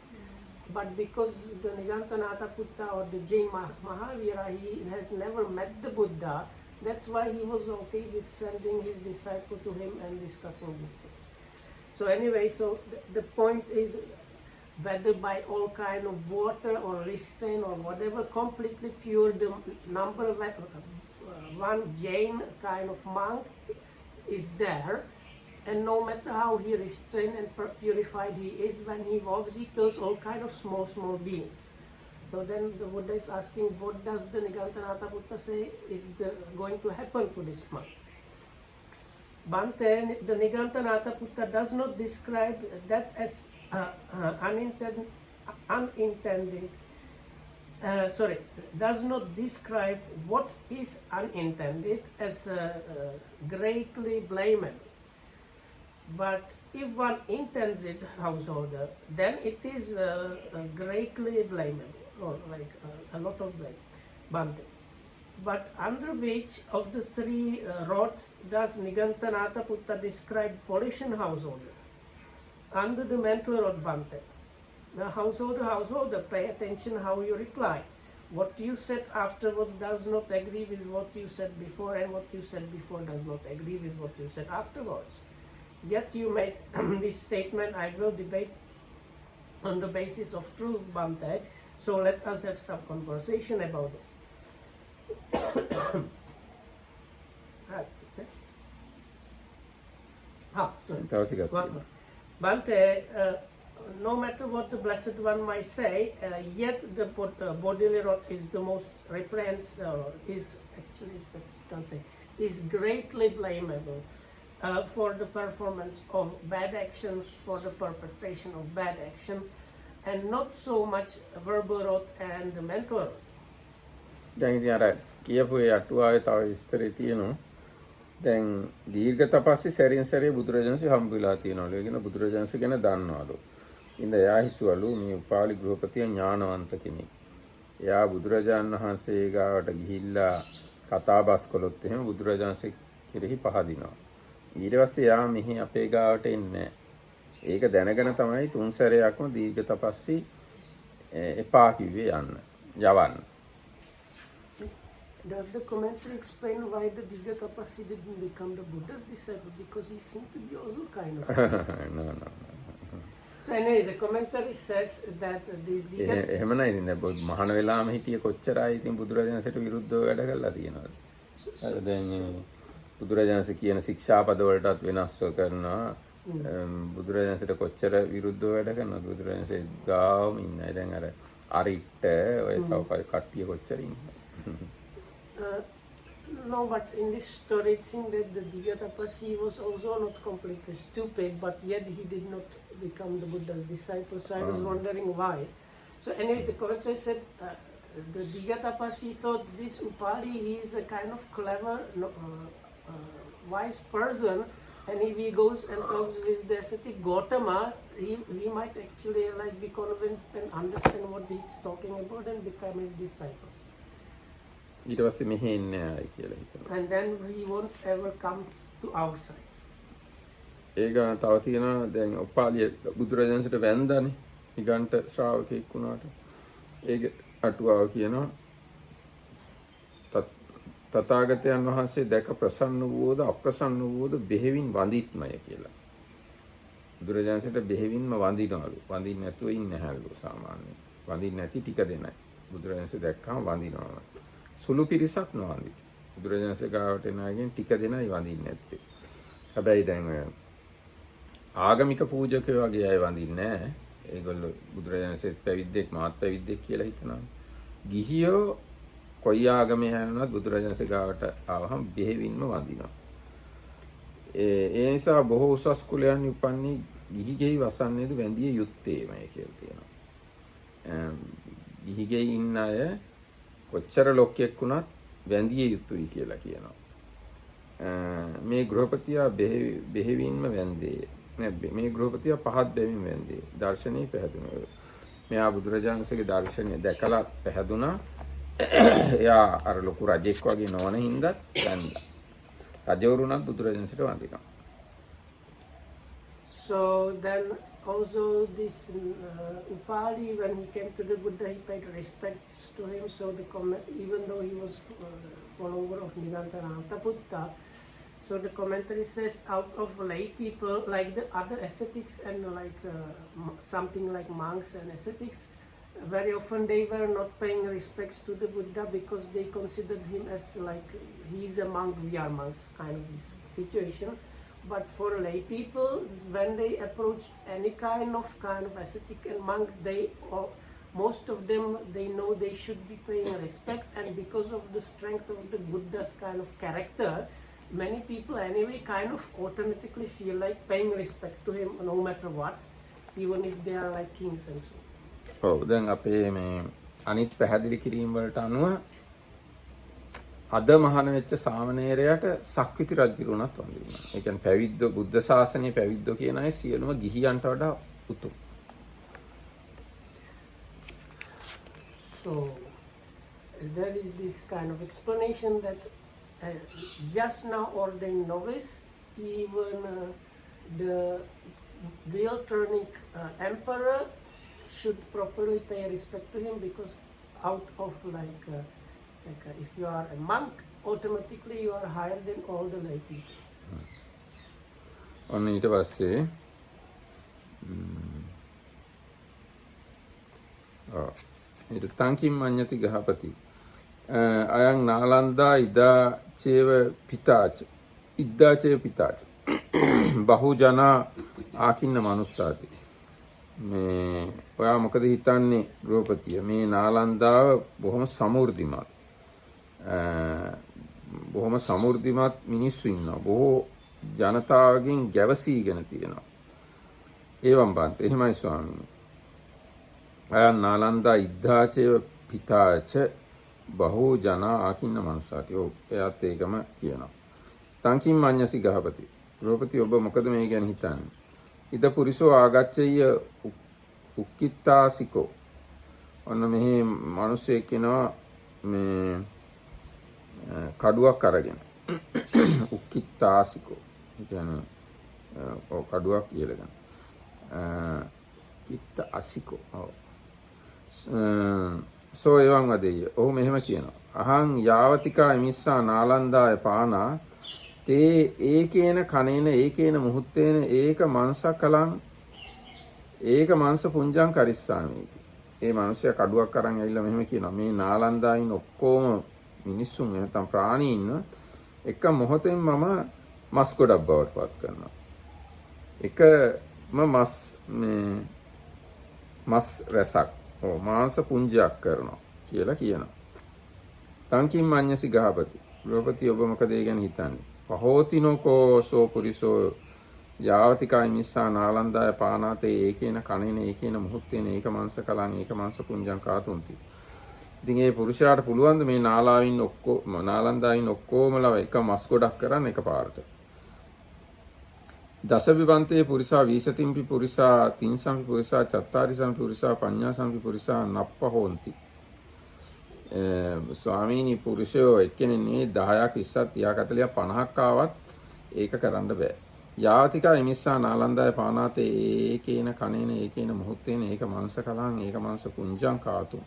But because the Nigantanatha Putta or the Jain Mahavira, he has never met the Buddha, that's why he was okay with sending his disciple to him and discussing this thing. So anyway, so the point is whether by all kind of water or restraint or whatever, completely pure, the number of one Jain kind of monk is there. And no matter how he restrained and purified he is, when he walks, he kills all kind of small beings. So then the Buddha is asking, what does the Nigantanatha Putta say is going to happen to this monk? Bhante, the Niganthanataputta does not describe that as unintended, does not describe what is unintended as greatly blamable. But if one intends it, householder, then it is greatly blamable, or like a lot of blame, Bhante. But under which of the three rods does Niganthanataputta describe volition, householder? Under the mental rod, Bhante. Now, householder, pay attention how you reply. What you said afterwards does not agree with what you said before, and what you said before does not agree with what you said afterwards. Yet you made this statement, I will debate on the basis of truth, Bhante. So let us have some conversation about this. Right. Sorry. තව ටිකක් තියෙනවා. Bhante, no matter what the Blessed One might say, yet the bodily rot is the most reprehensible, is greatly blamable for the performance of bad actions, for the perpetration of bad action, and not so much verbal rot and mental rot. දැන් ඉතින් අර කියපු ඒ අටුවාවේ තව විස්තරේ තියෙනවා. දැන් දීර්ඝ තපස්සේ සැරින් සැරේ බුදුරජාණන්සේ හම්බ වෙලා තියෙනවලු. ඒ කියන බුදුරජාණන්සේ ගැන දන්නවලු. ඉතින් එයා හිතුවලු මේ උපාලි ගෘහපතිය ඥානවන්ත කෙනෙක්. එයා බුදුරජාණන් වහන්සේ ගාවට ගිහිල්ලා කතා බස් කළොත් එහෙම බුදුරජාණන්සේ කෙරෙහි පහදිනවා. ඊට පස්සේ එයා මෙහි අපේ ගාවට එන්නේ නැහැ. ඒක දැනගෙන තමයි තුන් සැරයක්ම දීර්ඝ තපස්සේ එපා කිව්වේ යවන්න. Does the commentary explain why the Digha Tapasya didn't become the Buddha's disciple? Because he seemed to be also kind of... No. So anyway, the commentary says that this Digha... එහෙම නෑ ඉතින් දැන් මහාන වෙලාම හිටිය කොච්චරයි ඉතින් බුදුරජාණන්සේට විරුද්ධව වැඩ කළා තියෙනවද? අර දැන් බුදුරජාණන්සේ කියන ශික්ෂාපද වලටත් වෙනස්ව කරනවා. බුදුරජාණන්සේට කොච්චර විරුද්ධව වැඩ කරනවද? බුදුරජාණන්සේ ගාවම ඉන්නයි. දැන් අර අරිට්ට ඔය තව කට්ටිය කොච්චර ඉන්නවද? No, but in this story it seems that the Digha Tapasya was also not completely stupid, but yet he did not become the Buddha's disciple. So I was wondering why. So anyway, the commentator said the Digha Tapasya thought this Upali, he is a kind of clever, wise person, and if he goes and talks with the ascetic Gautama, he might actually like be convinced and understand what he's talking about and become his disciple. ඊට පස්සේ මෙහෙ එන්නේ ආයි කියලා හිතනවා. And then he won't ever come to our side. ඒක තව තියෙනවා දැන් උපාලිය බුදුරජාණන්සේට වැන්දානේ නිගණ්ඨ ශ්‍රාවකෙක් වුණාට. ඒක අටුවාව කියනවා තථාගතයන් වහන්සේ දැක ප්‍රසන්න වූද අප්‍රසන්න වූද බෙහෙවින් වඳිත්මය කියලා. බුදුරජාණන්සේට බෙහෙවින්ම වඳිනවලු. වඳින්න නැතුව ඉන්නේ නැහැලු සාමාන්‍යයෙන්. වඳින්න නැති ටික දෙනයි. බුදුරජාණන්සේ දැක්කම වඳිනවා. සුළු පිරිසක් නොවඳිති. බුදුරජාණන්සේ ගාවට එන අයගෙන් ටික දෙනයි වඳින්නේ නැත්තේ. හැබැයි දැන් ආගමික පූජකයෝ වගේ අය වඳින්නේ නැහැ. ඒගොල්ලෝ බුදුරජාණන්සේ පැවිද්දෙක් මාත් පැවිද්දෙක් කියලා හිතනවා. ගිහියෝ කොයි ආගමේ හැරුණත් බුදුරජාණන්සේ ගාවට ආවහම බෙහෙවින්ම වඳිනවා. ඒ නිසා බොහෝ උසස් කුලයන් උපන්නේ ගිහිගෙයි වසන්නේද වැඳිය යුත්තේමයි කියලා තියෙනවා. ගිහිගෙයි ඉන්න අය කොච්චර ලොක්කෙක් වුණත් වැඳිය යුතුයි කියලා කියනවා. මේ ගෘහපතියා බෙහෙවින්ම වැඳේ. මේ ගෘහපතියා පහත් බැවින් වැඳේ. දර්ශනේ පැහැදුණා. මෙයා බුදුරජාණන්සේගේ දර්ශනය දැකලා පැහැදුණා. එයා අර ලොකු රජෙක් වගේ නොවන හින්දා වැඳා. රජවරුණත් බුදුරජාණන්සේට වඳිනවා. So then also this Upali, when he came to the Buddha, he paid respects to him. So even though he was follower of Niganthanataputta, so the commentary says out of lay people like the other ascetics and like something like monks and ascetics, very often they were not paying respects to the Buddha because they considered him as like he is a monk, we are monks, kind of this situation. But for lay people, when they approach any kind of ascetic and monk, most of them, they know they should be paying respect, and because of the strength of the Buddha's kind of character, many people anyway kind of automatically feel like paying respect to him no matter what, even if they are like kings and so. ඔව් දැන් අපේ මේ අනිත් පැහැදිලි කිරීම වලට අනුව අද මහාන වෙච්ච සාමණේරයාට සක්විති රජුරුණත් වඳිනවා. ඒ කියන්නේ පැවිද්ද බුද්ධ ශාසනයේ පැවිද්දෝ කියන අය සියලුම ගිහියන්ට වඩා උතුම්. So there is this kind of explanation that just now ordained novice, even the wheel turning emperor should properly pay respect to him, because out of if you are a monk, automatically you are higher than all the lay people. ඔන්න ඊට පස්සේ ඊට තංකින් මඤ්ඤති ගහපති අයං නාලන්දා ඉද්දාචේව පිතාච බහුජනා ආකින්න මනුස්සාති. මේ ඔයා මොකද හිතන්නේ ගෘහපතිය, මේ නාලන්දාව බොහොම සමෘද්ධිමත් මිනිස්සු ඉන්නවා, බොහෝ ජනතාවගෙන් ගැවසීගෙන තියෙනවා. ඒවම් බන්ත එහෙමයි ස්වාමීනි. අයං නාලන්දා ඉද්දාචේව පිතාච බහෝ ජනා ආකින්න මනුස්සාති. ඔව් එයාත් ඒකම කියනවා. තංකින් මඤ්ඤසි ගහපති ගෘහපති ඔබ මොකද මේ ගැන හිතන්නේ? ඉද පුරිසෝ ආගච්ඡය උක්කිත්තාසිකෝ. ඔන්න මෙහි මිනිස්සෙක් කෙනා මේ කඩුවක් අරගෙන උක්කිත්තාසිකෝ කියන්නේ කඩුවක් කියලාගෙන කිත්ත අසිකෝ. සෝ එවං වදෙය. ඔහු මෙහෙම කියනවා. අහං යාවතිකා මිස්සා නාලන්දාය පානා තේ ඒකේන කනේන ඒකේන මුහුත්තේන ඒක මංසකලං ඒක මංස පුංජං කරිස්සාමීති. ඒ මිනිස්සයා කඩුවක් අරන් ඇවිල්ලා මෙහෙම කියනවා. මේ නාලන්දායින් ඔක්කොම මිනිස්සුන් නැත්නම් ප්‍රාණීන් එක මොහොතෙන් මම මස් ගොඩක් බවට පත් කරනවා. එකම මස් රසක් මාංශ පුංජයක් කරනවා කියලා කියනවා. තංකින් මඤ්ඤසි ගහපති ගෘහපති ඔබ මොකද ඒ ගැන හිතන්නේ? පහෝතිනෝකෝ සෝ පුරිසෝ යාවතිකා මිස්සා නාලන්දාය පානාතේ ඒකේන කණේන ඒකේන මුහුත්තේන ඒක මාංශ කලං ඒක මාංශ පුංජං කාතුන්ති. ඉතින් ඒ පුරුෂයාට පුළුවන් ද මේ නාලන්දායින් ඔක්කොමලා එක මස් ගොඩක් කරන්න එකපාරට. දසවිවන්තේ පුරිසා වීසතිම්පි පුරිසා තින්සම්පි පුරිසා චත්තාරිසම්පි පුරිසා පඤ්ඤාසම්පි පුරිසා නප්පහොන්ති. ස්වාමීනි පුරුෂයෝ එක්කෙනෙක් නෙවෙයි 10ක් 20ක් 30ක් 40ක් 50ක් ආවත් ඒක කරන්න බෑ. යාතිකා එමිස්සා නාලන්දාය පානාතේ ඒකේන කනේන ඒකේන මුහුත්තේන ඒක මාංශ කලං ඒක මාංශ පුංජං කාතු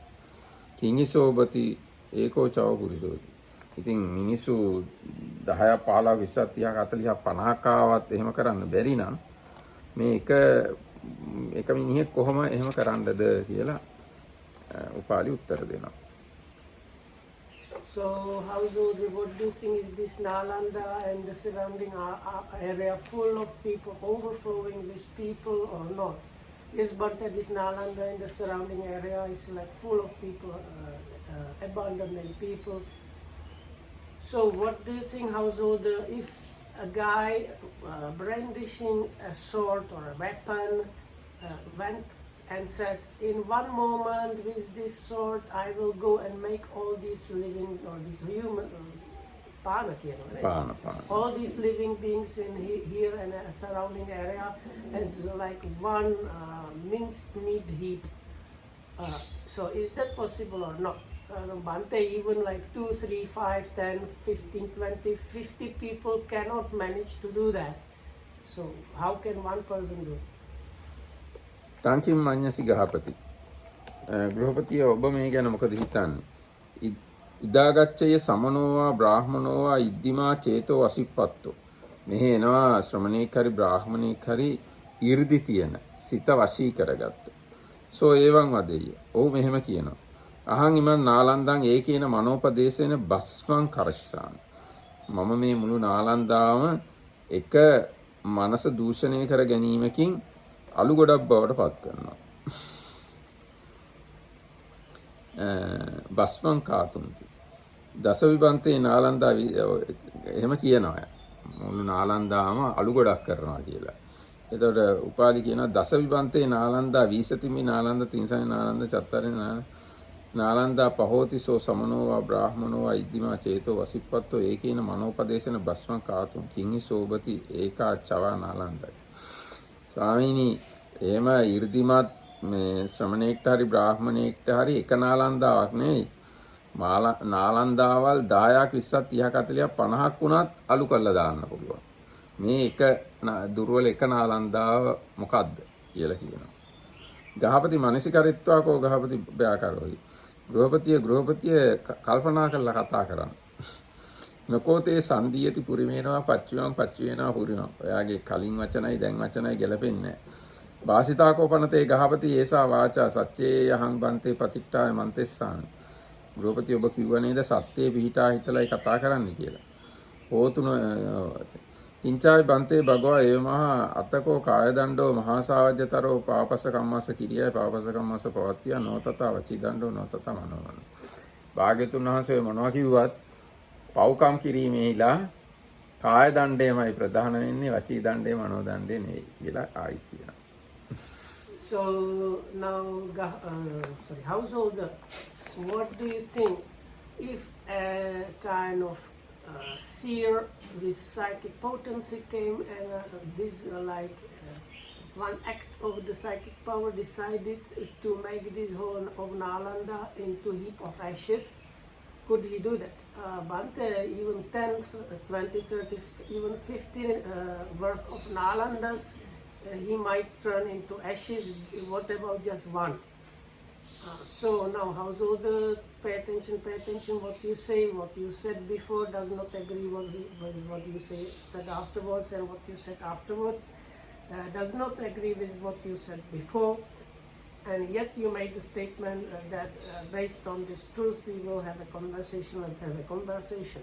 කිංගිසෝබති ඒකෝ චව පුරුෂෝති. ඉතින් මිනිස්සු 10ක් 15ක් 20ක් 30ක් 40ක් 50ක් ආවත් එහෙම කරන්න බැරි නම් මේ එක මිනිහෙක් කොහොම එහෙම කරන්නද කියලා උපාලි උත්තර දෙනවා. So, Householder, what do you think, is this Nalanda and the surrounding area full of people, overflowing with people or not? Yes, but this Nalanda and the surrounding area is like full of people, abundant people. So, what do you think, Householder, if a guy brandishing a sword or a weapon went and said, in one moment with this sword I will go and make all these living or these human all these living beings in here and surrounding area as like one minced meat heap. So is that possible or not? Bante, even like 2, 3, 5, 10, 15, 20, 50 people cannot manage to do that. So how can one person do it? තංකින් මඤ්ඤසි ගහපති ගෘහපතිය ඔබ මේ ගැන මොකද හිතන්නේ? ඉදාගච්ඡය සමනෝවා බ්‍රාහමනෝවා ඉද්දිමා චේතෝ අසිප්පත්තෝ. මෙහි එනවා ශ්‍රමණේක් හරි බ්‍රාහමණේක් හරි 이르දි තියෙන සිත වශී කරගත්ත. සෝ ඒවං වදෙය. ඔව් මෙහෙම කියනවා. අහං ඉමන් නාලන්දං ඒකේන මනෝපදේශේන බස්මං කරස්සාමි. මම මේ මුළු නාලන්දාම එක මනස දූෂණය කර ගැනීමකින් අලු ගොඩක් බවට පත් කරනවා. බස්මං කාතුන්ති. දසවිබන්තේ නාලන්දා එහෙම කියනවා. මුළු නාලන්දාම අලු ගොඩක් කරනවා කියලා. එතකොට උපාලි කියනවා දස විභන්තේ නාලන්දා වීසතිමි නාලන්ද තින්සනි නාලන්ද චත්තරේ නාලන්දා පහෝතිසෝ සමනෝවා බ්‍රාහ්මනෝවා ඉද්දිමා චේතෝ වසිප්පත්තෝ ඒකේන මනෝපදේශන භස්මං කාතුම් කිංහි සෝබති ඒකා චවා නාලන්දයි. ස්වාමීනි එහෙම 이르දිමත් මේ ශ්‍රමණේක්ට හරි බ්‍රාහ්මණේක්ට හරි එක නාලන්දාවක් නෙවෙයි. නාලන්දාවල් 10ක් 20ක් 30ක් 40ක් 50ක් වුණත් අලු කරලා දාන්න පුළුවන්. මේ එක දුර්වල එක නාලන්දාව මොකද්ද කියලා කියනවා. ගහපති මනසිකරිත්වා කෝ ගහපති බ්‍යාකරෝයි. ගෘහපතිය කල්පනා කරලා කතා කරන්න. නකෝතේ සන්දීයති පුරිමේනවා පච්චුවේනවා පුරිමා. ඔයාගේ කලින් වචනයි දැන් වචනයි ගැලපෙන්නේ නැහැ. වාසිතාකෝ පනතේ ගහපති ඒසා වාචා සච්චේ යහං බන්තේ පතිට්ඨාය මන්තෙස්සාමි. ගෘහපති ඔබ කිව්ව නේද සත්‍යයේ පිහිටා හිතලයි කතා කරන්න කියලා. හෝතුන තිංචායි බන්තේ භගවා ඒ මහා අතකෝ කාය දණ්ඩෝ මහා සාවජ්‍යතරෝ පාපස කම්මස්ස කිරියයි පාපස කම්මස්ස පවත්තිය නොතත වචී දණ්ඩෝ නොතත මනෝමන. භාග්‍යතුන් වහන්සේ මොනවා කිව්වත් පව්කම් කිරීමේලා කාය දණ්ඩයමයි ප්‍රධාන වෙන්නේ වචී දණ්ඩේ මනෝ දණ්ඩේ නෙවෙයි කියලා ආයි කියනවා. So now, householder, what do you think if a kind of seer with psychic potency came and this one act of the psychic power decided to make this whole of Nalanda into heap of ashes? Could he do that? Bante, even 10, 20, 30, even 50 worth of Nalandas, he might turn into ashes. What about just one? So now householder, pay attention what you say. What you said before does not agree with what you said afterwards, and what you said afterwards does not agree with what you said before. And yet you made the statement that based on this truth we will have a conversation. Let's have a conversation.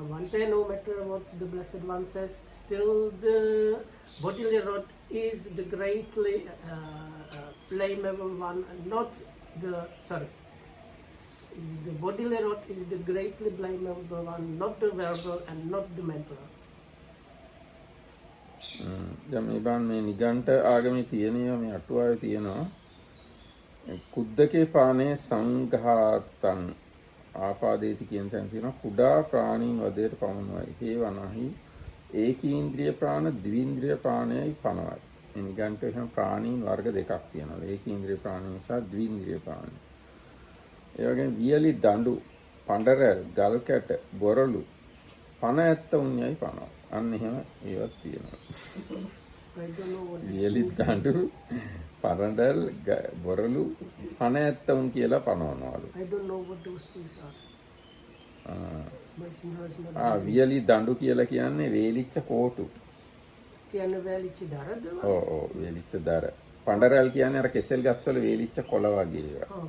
One day, no matter what the Blessed One says, still the bodily rot is the greatly blamable one, not the the bodily rot is the greatly blamable one, not the verbal and not the mental. දැන් මේ බන් මේ නිගණ්ඨ ආගමේ තියෙනවා මේ අටුවාවේ තියෙනවා කුද්දකේ පානේ සංඝාතං ආපාදේති කියන තැන තියෙනවා කුඩා ප්‍රාණීන් වදයට පමනවයි හේවනහි ඒකීන්ද්‍රිය ප්‍රාණ ද්විඉන්ද්‍රිය ප්‍රාණයයි පනවයි. මේ නිගණ්ඨ එහෙම ප්‍රාණීන් වර්ග දෙකක් තියෙනවා. ඒකීන්ද්‍රිය ප්‍රාණය සහ ද්විඉන්ද්‍රිය ප්‍රාණය. ඒ වගේම වියලි දඬු පඬරැල් ගල් කැට බොරළු පන ඇත්ත උන්යයි පනවයි. අන්න එහෙම ඒවත් තියෙනවා. වියලි දඬු පඬරැල් බොරළු පන ඇත්ත උන් කියලා පනවනවලු. I don't know what those things are. වියලි දඬු කියලා කියන්නේ වේලිච්ච කෝටු. කියන්නේ වේලිච්ච දරද? ඔව් වේලිච්ච දර. පඬරැල් කියන්නේ අර කෙසෙල් ගස්වල වේලිච්ච කොළ වගේ ඒවා.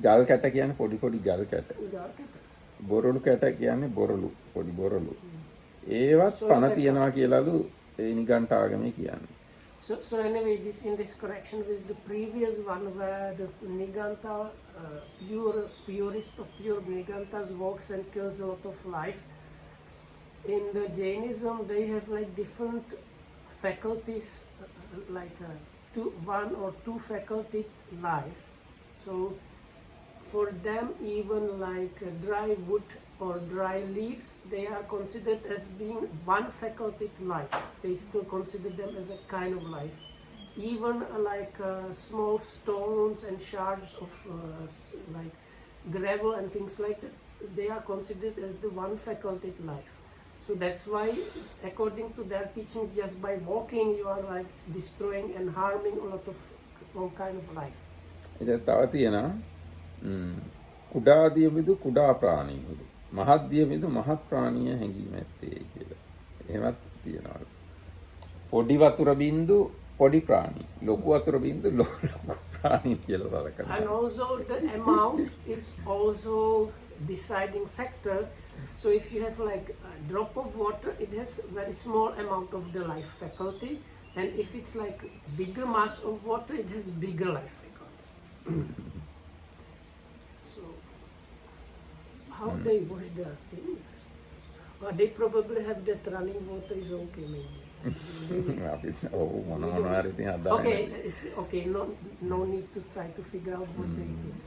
ගල් කැට කියන්නේ පොඩි පොඩි ගල් කැට. බොරළු කැට කියන්නේ බොරළු පොඩි බොරළු. ඒවත් පන තියනවා කියලාලු ඒ නිගණ්ඨ ආගමේ කියන්නේ. So anyway, in this correction with the previous one where the Niganta, purest of pure Nigantas walks and kills a lot of life. In the Jainism, they have like different faculties, one or two faculty life. So for them, even like dry wood or dry leaves, they are considered as being one faculty life. They still consider them as a kind of life. Even small stones and shards of like gravel and things like that, they are considered as the one faculty life. So that's why, according to their teachings, just by walking, you are like destroying and harming a lot of all kind of life. ඒක තව තියෙනවා කුඩාදිය විදු කුඩා ප්‍රාණී විදු මහත්දිය විදු මහත් ප්‍රාණීය හැඟීම ඇත්තේ කියලා. එහෙමත් තියෙනවා. පොඩි වතුර බින්දු පොඩි ප්‍රාණී, ලොකු වතුර බින්දු ලොකු ප්‍රාණී කියලා සලකනවා. And also the amount is also deciding factor. So if you have like a drop of water, it has very small amount of the life faculty, and if it's like bigger mass of water, it has bigger life faculty. So how they wash their things? But they probably have that running water is okay maybe. අපි ඔව් මොන මොනවා හරි ඉතින් හදාගන්න. Okay, okay, no need to try to figure out what they think.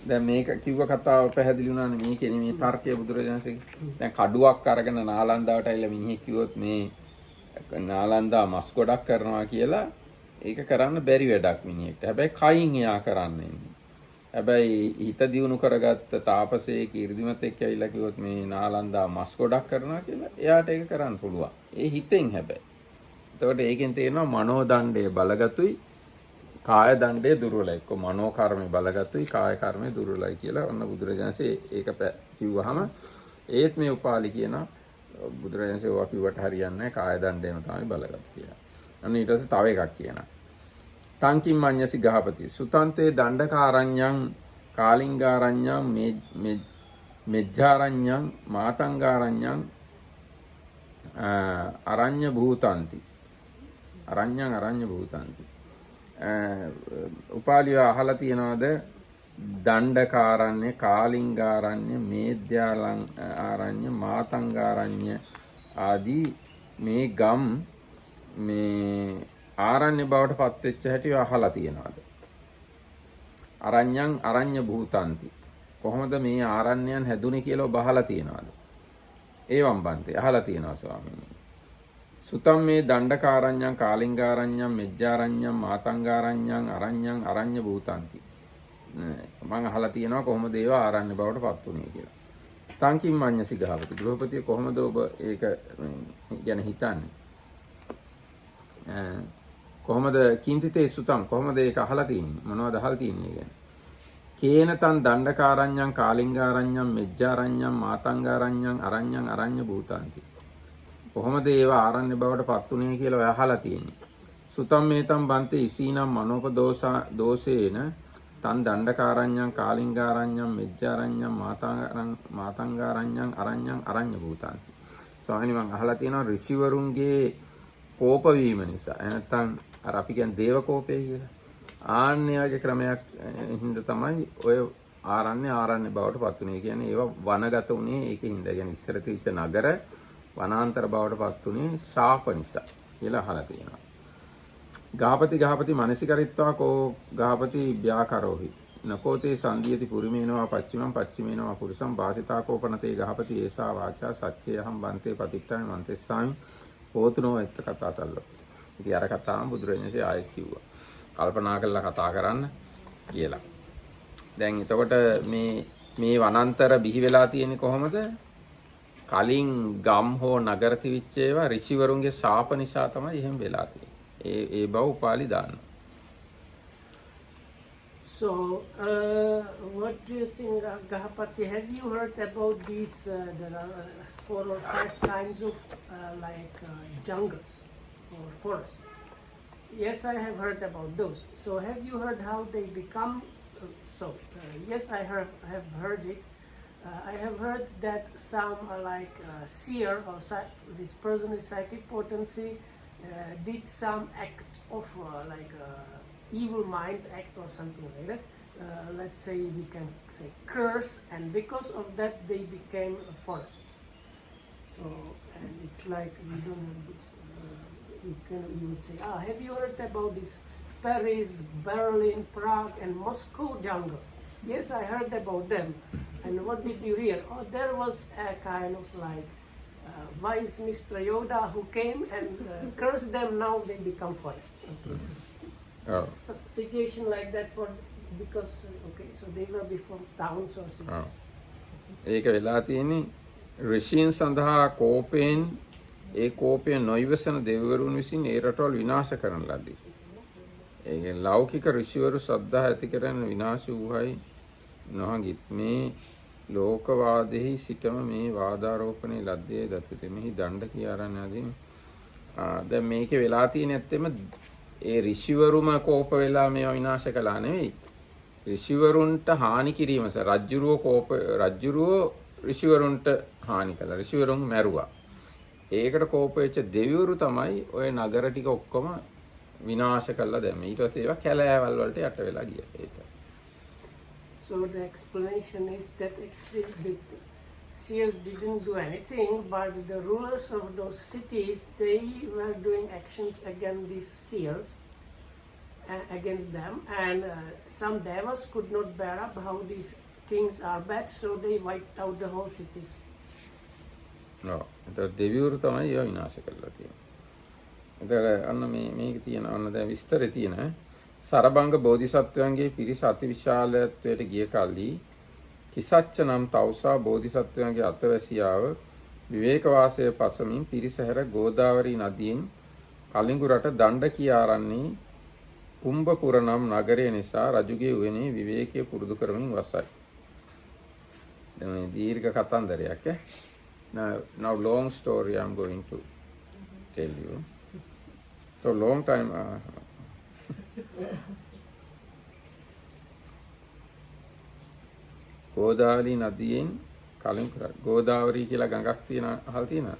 දැන් මේක කිව්ව කතාව පැහැදිලි වුණානේ මේකේ මේ තර්කය බුදුරජාණන්සේගේ. දැන් කඩුවක් අරගෙන නාලන්දාවට ඇවිල්ලා මිනිහෙක් කිව්වොත් මේ නාලන්දා මස් ගොඩක් කරනවා කියලා ඒක කරන්න බැරි වැඩක් මිනිහෙක්ට. හැබැයි කයින් එයා කරන්න ඉන්නේ. හැබැයි හිත දියුණු කරගත්ත තාපසයෙක් 이르දිමතෙක් ඇවිල්ලා කිව්වොත් මේ නාලන්දා මස් ගොඩක් කරනවා කියලා එයාට ඒක කරන්න පුළුවන්. ඒ හිතෙන් හැබැයි. එතකොට ඒකෙන් තේරෙනවා මනෝ දණ්ඩය බලගතුයි කාය දණ්ඩය දුර්වලයි. එක්ක මනෝ කර්මේ බලගතුයි කාය කර්මේ දුර්වලයි කියලා ඔන්න බුදුරජාණන්සේ ඒක කිව්වහම ඒත් මේ උපාලි කියන බුදුරජාණන්සේ ඔවා කිව්වට හරියන්නේ නැහැ. කාය දණ්ඩයම තමයි බලගතු කියලා. අන්න ඊට පස්සේ තව එකක් කියනවා. තංකින් මඤ්ඤසි ගහපති සුතන්තේ දණ්ඩකාරඤ්ඤං කාලිංගාරඤ්ඤං මෙජ්ජාරඤ්ඤං මාතංගාරඤ්ඤං අරඤ්ඤ භූතාන්ති අරඤ්ඤං අරඤ්ඤ භූතාන්ති උපාලිය අහලා තියනවාද දණ්ඩකාරඤ්ඤ කාලිංගාරඤ්ඤ මේද්‍යාලං ආරඤ්ඤ මාතංගාරඤ්ඤ ආදී මේ ගම් මේ ආරණ්‍ය බවට පත් වෙච්ච හැටි අහලා තියනවාද අරඤ්ඤං අරඤ්ඤ භූතාන්ති කොහොමද මේ ආරණ්‍යයන් හැදුනේ කියලා ඔබ අහලා තියනවාද ඒවම් බන්තේ අහලා තියනවා ස්වාමීනි සුතම් මේ දණ්ඩකාරඤ්ඤං කාලිංගාරඤ්ඤං මෙජ්ජාරඤ්ඤං මාතංගාරඤ්ඤං අරඤ්ඤං අරඤ්ඤ භූතාන්ති මම අහලා තියනවා කොහොමද ඒවා ආරණ්‍ය බවට පත් වුනේ කියලා තංකින් මඤ්ඤසි ගහපති ගෘහපතිය කොහොමද ඔබ ඒක ගැන හිතන්නේ කොහොමද කිංතිතේ සුතම් කොහොමද ඒක අහලා තින්නේ මොනවද අහලා තින්නේ කියන්නේ කේනතං දණ්ඩකාරඤ්ඤං කාලිංගාරඤ්ඤං මෙජ්ජාරඤ්ඤං මාතංගාරඤ්ඤං අරඤ්ඤං අරඤ්ඤ භූතාන්ති කොහොමද ඒවා ආරණ්‍ය බවට පත් උනේ කියලා ඔය අහලා තියෙන්නේ සුතම් මේතම් බන්තේ ඉසීනම් මනෝපදෝෂේන තං දණ්ඩකාරඤ්ඤං කාලිංගාරඤ්ඤං මෙජ්ජාරඤ්ඤං මාතංගාරඤ්ඤං අරඤ්ඤං අරඤ්ඤ භූතාන්ති ස්වාමීනි මම අහලා තියෙනවා ඍෂිවරුන්ගේ කෝප වීම නිසා නැත්නම් අර අපි කියන්නේ දේව කෝපය කියලා ආන්‍යගේ ක්‍රමයක් හින්දා තමයි ඔය ආරණ්‍ය බවට පත් උනේ කියන්නේ ඒවා වනගත උනේ ඒකේ හින්දා කියන්නේ ඉස්සර තිබිච්ච නගර වනාන්තර බවට පත් උනේ ශාප නිසා කියලා අහලා තියෙනවා ගාපති මනසිකරිත්වා කෝ ගාපති ව්‍යාකරෝහි නකෝතේ සංදීයති පුරිමේනවා පච්චිමේනවා පුරුසම් වාසිතා කෝපනතේ ගාපති ඒසා වාචා සච්චේහම් බන්තේ පතිට්ඨාමි මන්තෙස්සාමි හෝතුනෝ එත්ත කතා සල්ලෝ ඉතින් අර කතාවම බුදුරජාණන්සේ ආයෙත් කිව්වා කල්පනා කරලා කතා කරන්න කියලා. දැන් එතකොට මේ වනාන්තර බිහි වෙලා තියෙන්නේ කොහොමද? කලින් ගම් හෝ නගර තිවිච්ච ඒවා ඍෂිවරුන්ගේ ශාප නිසා තමයි එහෙම වෙලා තියෙන්නේ. ඒ බව උපාලි දානවා. So, what do you think, Gahapati? Have you heard about these? There are 4 or 5 kinds of jungles or forests. Yes, I have heard about those. So, have you heard how they become? Yes, I have heard it. I have heard that some seer or this person with psychic potency did some act of evil mind act or something like that. Let's say we can say curse, and because of that they became forests. So, and it's like we don't have this. You would say, have you heard about this Paris, Berlin, Prague, and Moscow jungle? Yes, I heard about them. And what did you hear? Oh, there was a kind of wise Mr. Yoda who came and cursed them. Now they become forest. Okay. Situation like that because so they were before towns or cities. ඒක වෙලා තියෙන්නේ ඍෂීන් සඳහා කෝපයෙන් ඒ කෝපය නොයිවසන දෙවිවරුන් විසින් ඒ රටවල් විනාශ කරන ලදී. ඒ ලෞකික ඍෂිවරු ශ්‍රද්ධා ඇති කරන විනාශ වූයි නොහඟිත් මේ ලෝකවාදෙහි සිටම මේ වාදාරෝපණේ ලද්දේ දත්ත මෙහි දණ්ඩ කියාරණාදීන් දැන් මේකේ වෙලා තියෙන ඇත්තෙම ඒ ඍෂිවරුම කෝප වෙලා මේවා විනාශ කළා නෙවෙයි ඍෂිවරුන්ට හානි කිරීම රජ්ජුරුවෝ ඍෂිවරුන්ට හානි කළා ඍෂිවරුන් මැරුවා ඒකට කෝප වෙච්ච දෙවිවරු තමයි ඔය නගර ටික ඔක්කොම විනාශ කළා දැම්මේ ඊට පස්සේ ඒවා කැලෑවල් වලට යට වෙලා ගියා ඒක So the explanation is that actually seers didn't do anything, but the rulers of those cities, they were doing actions against these seers, against them, and some devils could not bear up how these kings are bad, so they wiped out the whole cities. ඔව්. ඒතර දෙවිවරු තමයි ඒවා විනාශ කරලා තියෙන්නේ. ඒතර අන්න මේක තියෙන අන්න දැන් විස්තරේ තියෙන සරබංග බෝධිසත්වයන්ගේ පිරිස අතිවිශාලත්වයට ගිය කල්හි කිසච්ච නම් තවුසා බෝධිසත්වයන්ගේ අතවැසියාව විවේක වාසයේ පසමින් පිරිස හැර ගෝදාවරි නදියෙන් කලිඟු රට දණ්ඩකී ආරන්නේ කුම්භපුර නම් නගරය නිසා රජුගේ උයනේ විවේකයේ පුරුදු කරමින් වසයි. දැන් මේ දීර්ඝ කතන්දරයක් now long story I'm going to tell you. So long time ගෝදාවරි නදියෙන් කලිඟු රට ගෝදාවරි කියලා ගඟක් තියෙන අහල් තියෙනවා.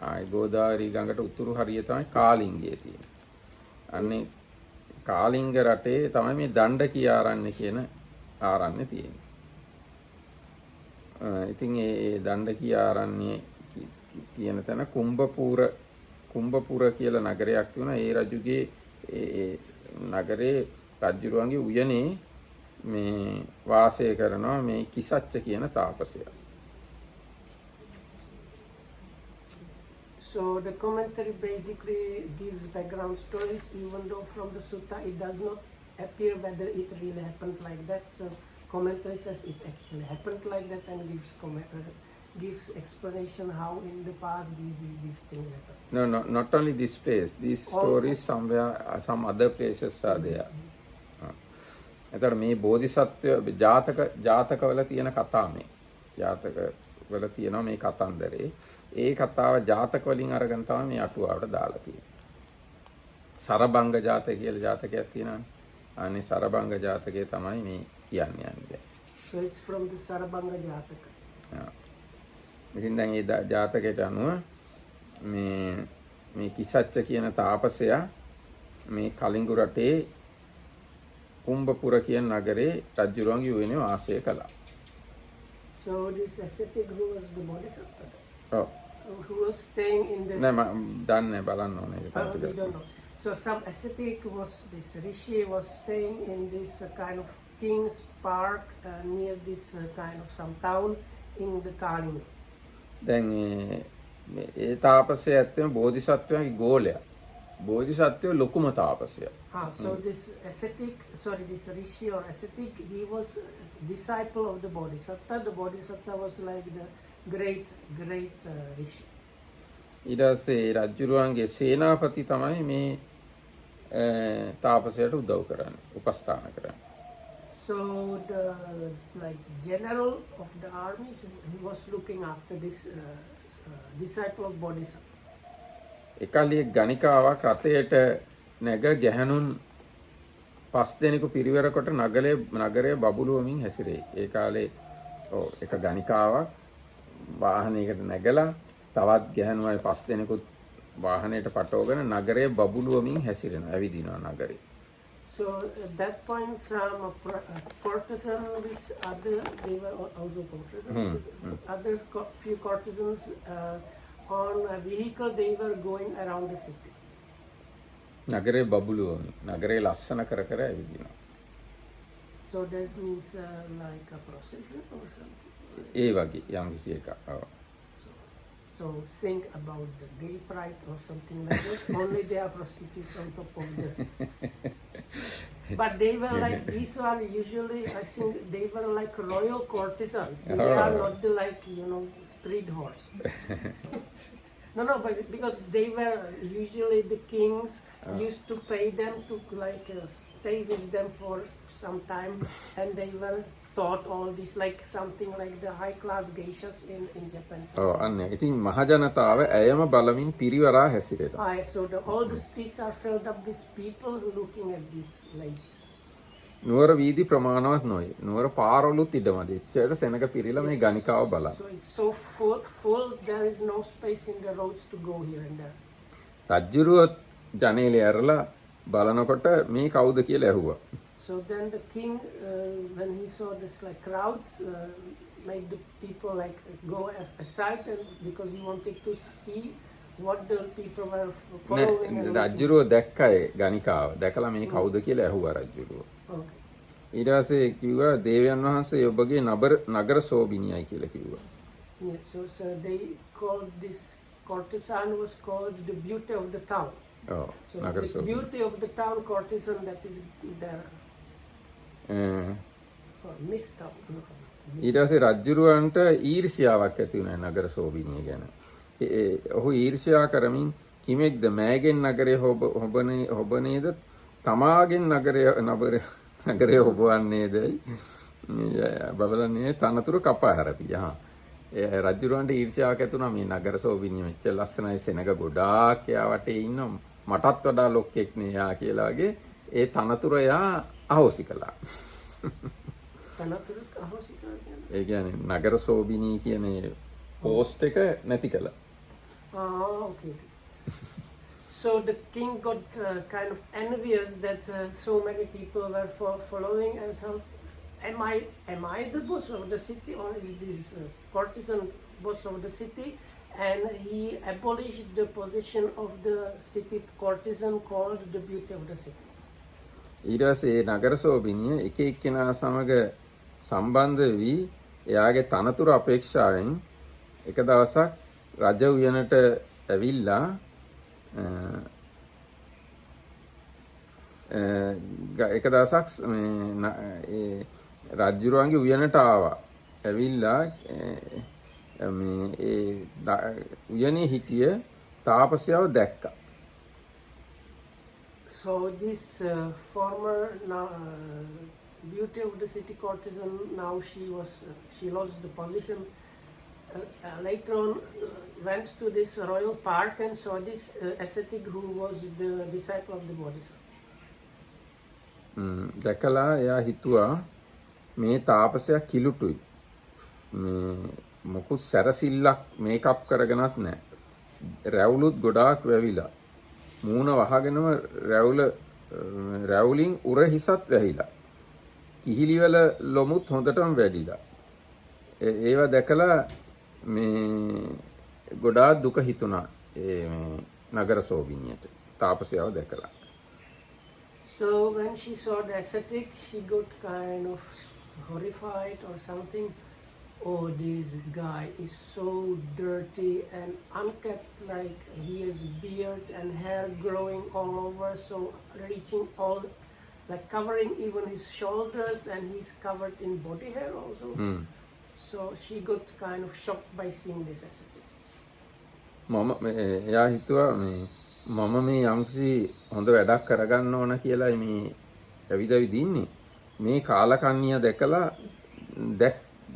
ආයි ගෝදාවරි ගඟට උතුරු හරිය තමයි කාලිංගය තියෙන්නේ. අන්නේ කාලිංග රටේ තමයි මේ දණ්ඩකී ආරණ්‍ය කියන ආරණ්‍ය තියෙන්නේ. ඉතින් ඒ දණ්ඩකී ආරණ්‍ය තියෙන තැන කුම්භපුර කියලා නගරයක් තියෙනවා. ඒ රජුගේ ඒ නගරේ රජුරුවන්ගේ උයනේ මේ වාසය කරනවා මේ කිසච්ච කියන තාපසයා. So the commentary basically gives background stories, even though from the sutta it does not appear whether it really happened like that. So commentary says it actually happened like that and gives explanation how in the past these things happened. No, not only this place. These stories somewhere, some other places are there. එතකොට මේ බෝධිසත්ව ජාතකවල තියෙන කතා මේ ජාතකවල තියෙනවා මේ කතන්දරේ. ඒ කතාව ජාතක වලින් අරගෙන තමයි මේ අටුවාවට දාලා තියෙන්නේ. සරබංග ජාතකය කියලා ජාතකයක් තියෙනවානේ. අනේ සරබංග ජාතකයේ තමයි මේ කියන්නේ. So it's from the Sarabanga Jataka. Yeah. ඉතින් දැන් මේ ජාතකයට අනුව මේ කිසච්ච කියන තාපසයා මේ කලිඟු රටේ කුම්භපුර කියන නගරේ රජුරුවන්ගේ උයනේ වාසය කළා. So this ascetic who was the bodhisattva? Oh. Who was staying in this... නෑ මම දන්නේ බලන්න ඕනේ ඒක. I don't know. So some ascetic was, this rishi was staying in this kind of king's park near this kind of some town in the Kalinga. දැන් ඒ තාපසයා ඇත්තම බෝධිසත්වයන්ගේ ගෝලයා. බෝධිසත්වය ලොකුම තාපසයා. So this rishi or ascetic, he was disciple of the bodhisattva. The bodhisattva was like the great rishi. ඊට පස්සේ රජුරුවන්ගේ සේනාපති තමයි මේ තාපසයට උදව් කරන්නේ, උපස්ථාන කරන්නේ. So the general of the armies, he was looking after this disciple of bodhisattva. එකල්ලි ගණිකාවක් රථයට නැග ගැහණුන් 5 දෙනෙකු පිරිවර කොට නගරයේ බබළුවමින් හැසිරේ. ඒ කාලේ එක ගණිකාවක් වාහනයකට නැගලා තවත් ගැහණු අය 5 දෙනෙකුත් වාහනයට පටවගෙන නගරයේ බබළුවමින් හැසිරෙනවා. ඇවිදිනවා නගරේ. So at that point, some courtesans, they were also courtesans. Other few courtesans on a vehicle, they were going around the city. නගරේ බබළුවමින් නගරේ ලස්සන කර කර ඇවිදිනවා. So that means like a procession or something. ඒ වගේ යම් කිසි එකක්. So think about the gay pride or something like that. Only they are prostitutes on top of the. But they were like these one. Usually, I think they were like royal courtesans. They are not the street horse. No, but because they were usually the kings used to pay them to stay with them for some time, and they were taught all this like something like the high class geishas in Japan. අන්න ඉතින් මහජනතාව ඇයම බලමින් පිරිවරා හැසිරෙනවා. So all the streets are filled up with people looking at these ladies. නුවර වීදි ප්‍රමාණවත් නොවේ. නුවර පාරවලුත් ඉඩමදි. එච්චරට සෙනඟ පිරීලා මේ ගණිකාව බලන්න. So it's so full, there is no space in the roads to go here and there. රජුරුව ජනේලේ ඇරලා බලනකොට මේ කවුද කියලා ඇහුවා. So then the king, when he saw this like crowds, made the people like go aside, and because he wanted to see what the people were following. and looking. රජ්ජුරුව දැක්කයි ගණිකාව. දැකලා මේ කවුද කියලා ඇහුවා රජ්ජුරුව. Okay. ඊට පස්සේ කිව්වා දේවයන් වහන්සේ ඔබගේ නගර සෝබිනියයි කියලා කිව්වා. Yeah, so they called this courtesan was called the beauty of the town. ඔව් So නගර it's the සෝබිනිය. beauty of the town courtesan that is there. Miss town. ඊට පස්සේ රජ්ජුරුවන්ට ඊර්ෂ්‍යාවක් ඇති වුණා නගර සෝබිනිය ගැන. ඔහු ඊර්ෂ්‍යා කරමින් කිමෙක්ද මෑගෙන් නගරේ හොබනේද තමාගෙන් නගරේ හොබවන්නේදයි බබලන්නේ තනතුරු කපා හැරපියා. රජුරවන්ට ඊර්ෂ්‍යාවක් ඇති වුණා මේ නගර සෝබිනිය මෙච්චර ලස්සනයි සෙනග ගොඩාක් යා වටේ ඉන්නවා මටත් වඩා ලොක්ෙක් නේ යා කියලා වගේ ඒ තනතුර යා අහෝසි කළා. තනතුරු අහෝසි කළා. ඒ කියන්නේ නගර සෝබිනී කියන පෝස්ට් එක නැති කළා. Okay. So the king got kind of envious that so many people were following, and so am I the boss of the city, or is this courtesan boss of the city? And he abolished the position of the city courtesan called the beauty of the city. ඊට පස්සේ නගර සෝබිනිය එක එක්කෙනා සමග සම්බන්ධ වී එයාගේ තනතුර අපේක්ෂාවෙන් එක දවසක් රජ උයනට ඇවිල්ලා එක දවසක් මේ රජුරුවන්ගේ උයනට ආවා. ඇවිල්ලා මේ උයනේ හිටිය තාපසයව දැක්කා. So this former beauty of the city courtesan, now she lost the position. Later on went to this royal park and saw this ascetic who was the disciple of the Bodhisattva. දැකලා එයා හිතුවා මේ තාපසයා කිලුටුයි. මේ මොකුත් සැරසිල්ලක් makeup කරගෙනත් නැහැ. රැවුලුත් ගොඩාක් වැවිලා. මූණ වහගෙනම රැවුලින් උර හිසත් වැහිලා. කිහිලිවල ලොමුත් හොඳටම වැඩිලා. ඒව දැකලා මේ ගොඩාක් දුක හිතුණා මේ නගර සෝබිනියට තාපසයව දැකලා. So when she saw the ascetic, she got kind of horrified or something. Oh, this guy is so dirty and unkempt, like he has beard and hair growing all over, so reaching all, like covering even his shoulders, and he's covered in body hair also. So she got kind of shocked by seeing this ascetic. එයා හිතුවා මම මේ යම්කිසි හොඳ වැඩක් කරගන්න ඕන කියලා මේ ඇවිදවිද ඉන්නේ. මේ කාලකන්ණිය දැකලා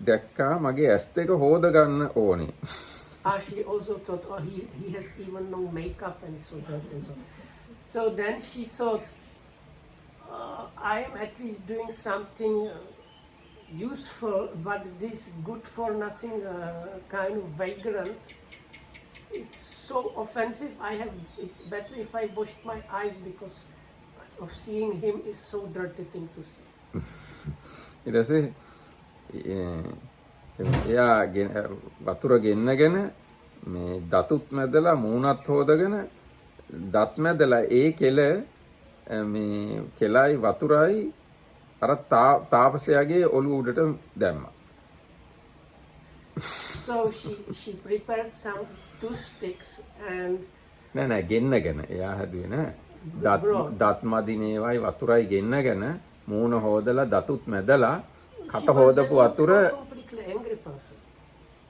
දැක්කා මගේ ඇස් දෙක හොද ගන්න ඕනේ. She also thought, oh, he has even no makeup and so that and so. So then she thought, I am at least doing something useful, but this good for nothing kind of vagrant, it's so offensive. It's better if I washed my eyes because of seeing him is so dirty thing to see. ඊට පස්සේ එයා වතුර ගෙන්නගෙන මේ දතුත් මැදලා මූණත් හොදගෙන දත් මැදලා ඒ කෙල මේ කෙලයි වතුරයි අර තාපසයාගේ ඔළුව උඩට දැම්මා. So she prepared some toothpicks and නෑ ගෙන්නගෙන එයා හැදුවේ නෑ. දත් මදිනේවයි වතුරයි ගෙන්නගෙන මූණ හොදලා දතුත් මැදලා කට හොදපු වතුර completely angry person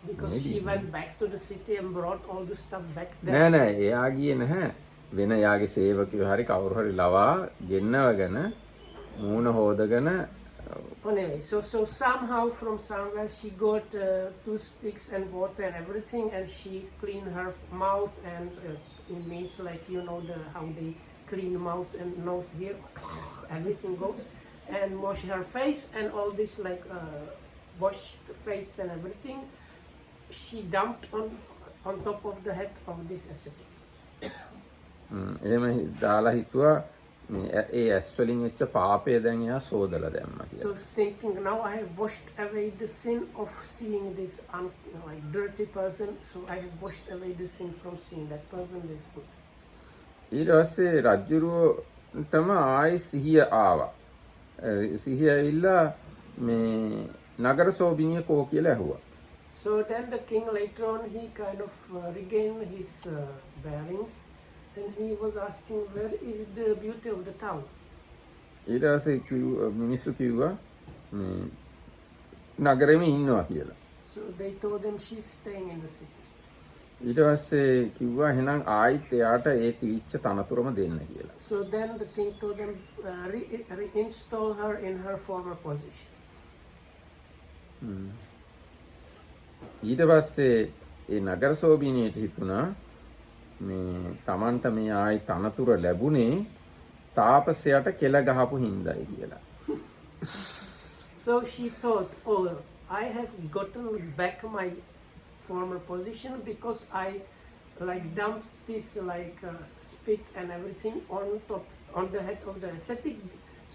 because she went back to the city and brought all the stuff back there. නෑ එයා ගියේ නැහැ. වෙන යාගේ සේවකයෝ හරි කවුරු හරි ලවා ගෙන්නවගෙන මූණ හොදගෙන Anyway, so somehow from somewhere she got toothpicks and water and everything, and she cleaned her mouth, and it means like how they clean mouth and nose here, everything goes, and wash her face and all this like wash the face and everything. She dumped on top of the head of this ascetic. එහෙම දාලා හිතුවා මේ ඒ ඇස් වලින් වෙච්ච පාපය දැන් එයා සෝදලා දැම්මා කියලා. So thinking, now I have washed away the sin of seeing this like dirty person, so I have washed away the sin from seeing that person is good. ඊට පස්සේ රජුරුවටම ආයි සිහිය ආවා. සිහිය ඇවිල්ලා මේ නගර සෝබිනිය කෝ කියලා ඇහුවා. So then the king later on, he kind of regained his bearings. Then he was asking, where is the beauty of the town? ඊට පස්සේ මිනිස්සු කිව්වා මේ නගරෙම ඉන්නවා කියලා. So they told him she's staying in the city. ඊට පස්සේ කිව්වා එහෙනම් ආයිත් එයාට ඒ තිරිච්ච තනතුරම දෙන්න කියලා. So then the king told them, reinstall her in her former position. ඊට පස්සේ ඒ නගර සෝබිනියට හිතුණා මේ Tamanට මේ ආයි තනතුර ලැබුණේ තාපසයට කෙල ගහපු හින්දායි කියලා. So she thought, oh, I have gotten back my former position because I like dumped this like spit and everything on the head of the ascetic.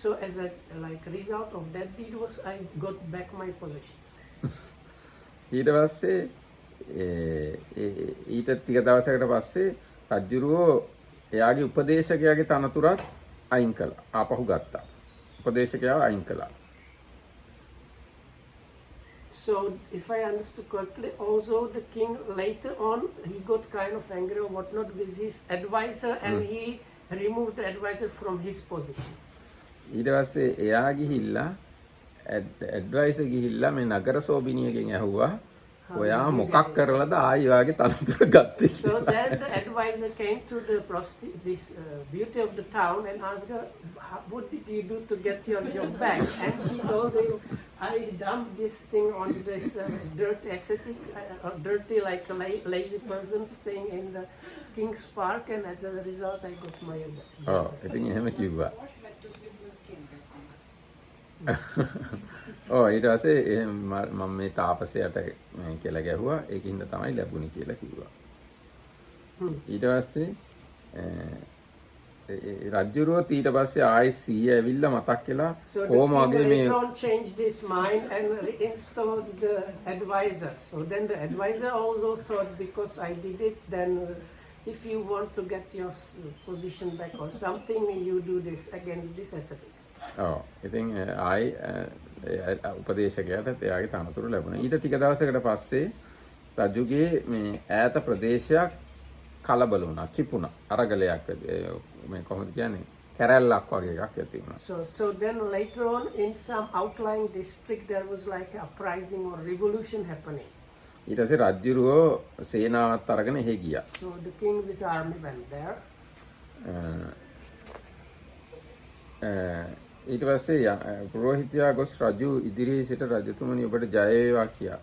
So as a like result of that deed was I got back my position. ඊට පස්සේ ඊට ටික දවසකට පස්සේ රජුරෝ එයාගේ උපදේශකයාගේ තනතුරත් අයින් කළා. ආපහු ගත්තා. උපදේශකයාව අයින් කළා. So if I understood correctly, also the king later on he got kind of angry or whatnot with his advisor and he removed the advisor from his position. ඊට පස්සේ එයා ගිහිල්ලා ඇඩ්වයිසර් ගිහිල්ලා මේ නගර සෝබිනියගෙන් ඇහුවා ඔයා මොකක් කරලාද ආයි වාගේ තනතුර ගත්තේ. So then the advisor came to the this beauty of the town and asked her, what did you do to get your job back? And she told him, I dumped this thing on this dirty ascetic, dirty like a lazy person staying in the King's Park, and as a result I got my job. ඔව් ඉතින් එහෙම කිව්වා. ඔව් ඊට පස්සේ මම මේ තාපසයට කියලා ගැහුවා ඒකින්ද තමයි ලැබුණේ කියලා කිව්වා. ඊට පස්සේ රජුරුවත් ඊට පස්සේ ආයි සීය ඇවිල්ලා මතක් වෙලා කොහොම වගේ මේ changed his mind and reinstalled the advisor. So then the advisor also thought, because I did it, then if you want to get your position back or something, you do this against this ascetic. ඔව් ඉතින් ආයි උපදේශකයාට එයාගේ තනතුරු ලැබුණා. ඊට ටික දවසකට පස්සේ රජුගේ මේ ඈත ප්‍රදේශයක් කලබල වුණා, කිපුණා. අරගලයක් මේ කොහොමද කියන්නේ? කැරැල්ලක් වගේ එකක් ඇති වුණා. So then later on in some outlying district there was like a uprising or revolution happening. ඊට පස්සේ රජුරෝ සේනාවත් අරගෙන එහෙ ගියා. So the king with his army went there. ඊට පස්සේ පුරෝහිතයා ගොස් රජු ඉදිරියේ සිට රජතුමනි ඔබට ජය වේවා කියා.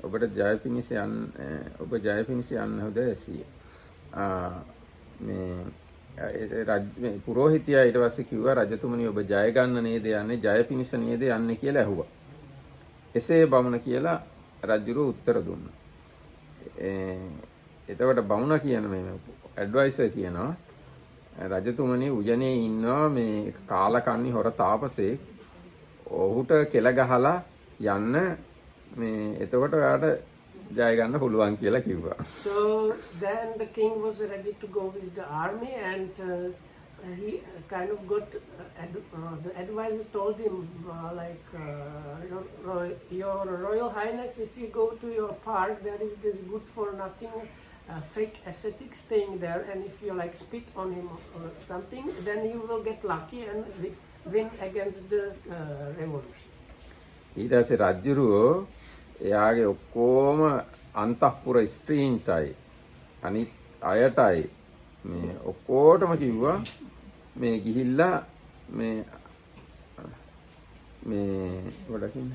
ඔබට ජය පිණිස යන්න ඔබ ජය පිණිස යන්න හොදැසිය. මේ පුරෝහිතයා ඊට පස්සේ කිව්වා රජතුමනි ඔබ ජය ගන්න නේද යන්නේ ජය පිණිස නේද යන්නේ කියලා ඇහුවා. එසේ බමුණ කියලා රජුරු උත්තර දුන්නා. එතකොට බමුණ කියන මේ ඇඩ්වයිසර් කියනවා රජතුමනි උයනේ ඉන්නවා මේ කාලකන්ණි හොර තාපසේ ඔහුට කෙල ගහලා යන්න මේ එතකොට ඔයාට ජය ගන්න පුළුවන් කියලා කිව්වා. So then the king was ready to go with the army and he kind of got the advisor told him your royal highness, if you go to your park there is this good for nothing fake ascetic staying there, and if you like spit on him or something, then you will get lucky and win against the revolution. ඊට පස්සේ රජුරෝ එයාගේ ඔක්කොම අන්තఃපුර ස්ත්‍රීන්ටයි අනිත් අයටයි මේ ඔක්කොටම කිව්වා මේ ගිහිල්ලා මේ වඩකින්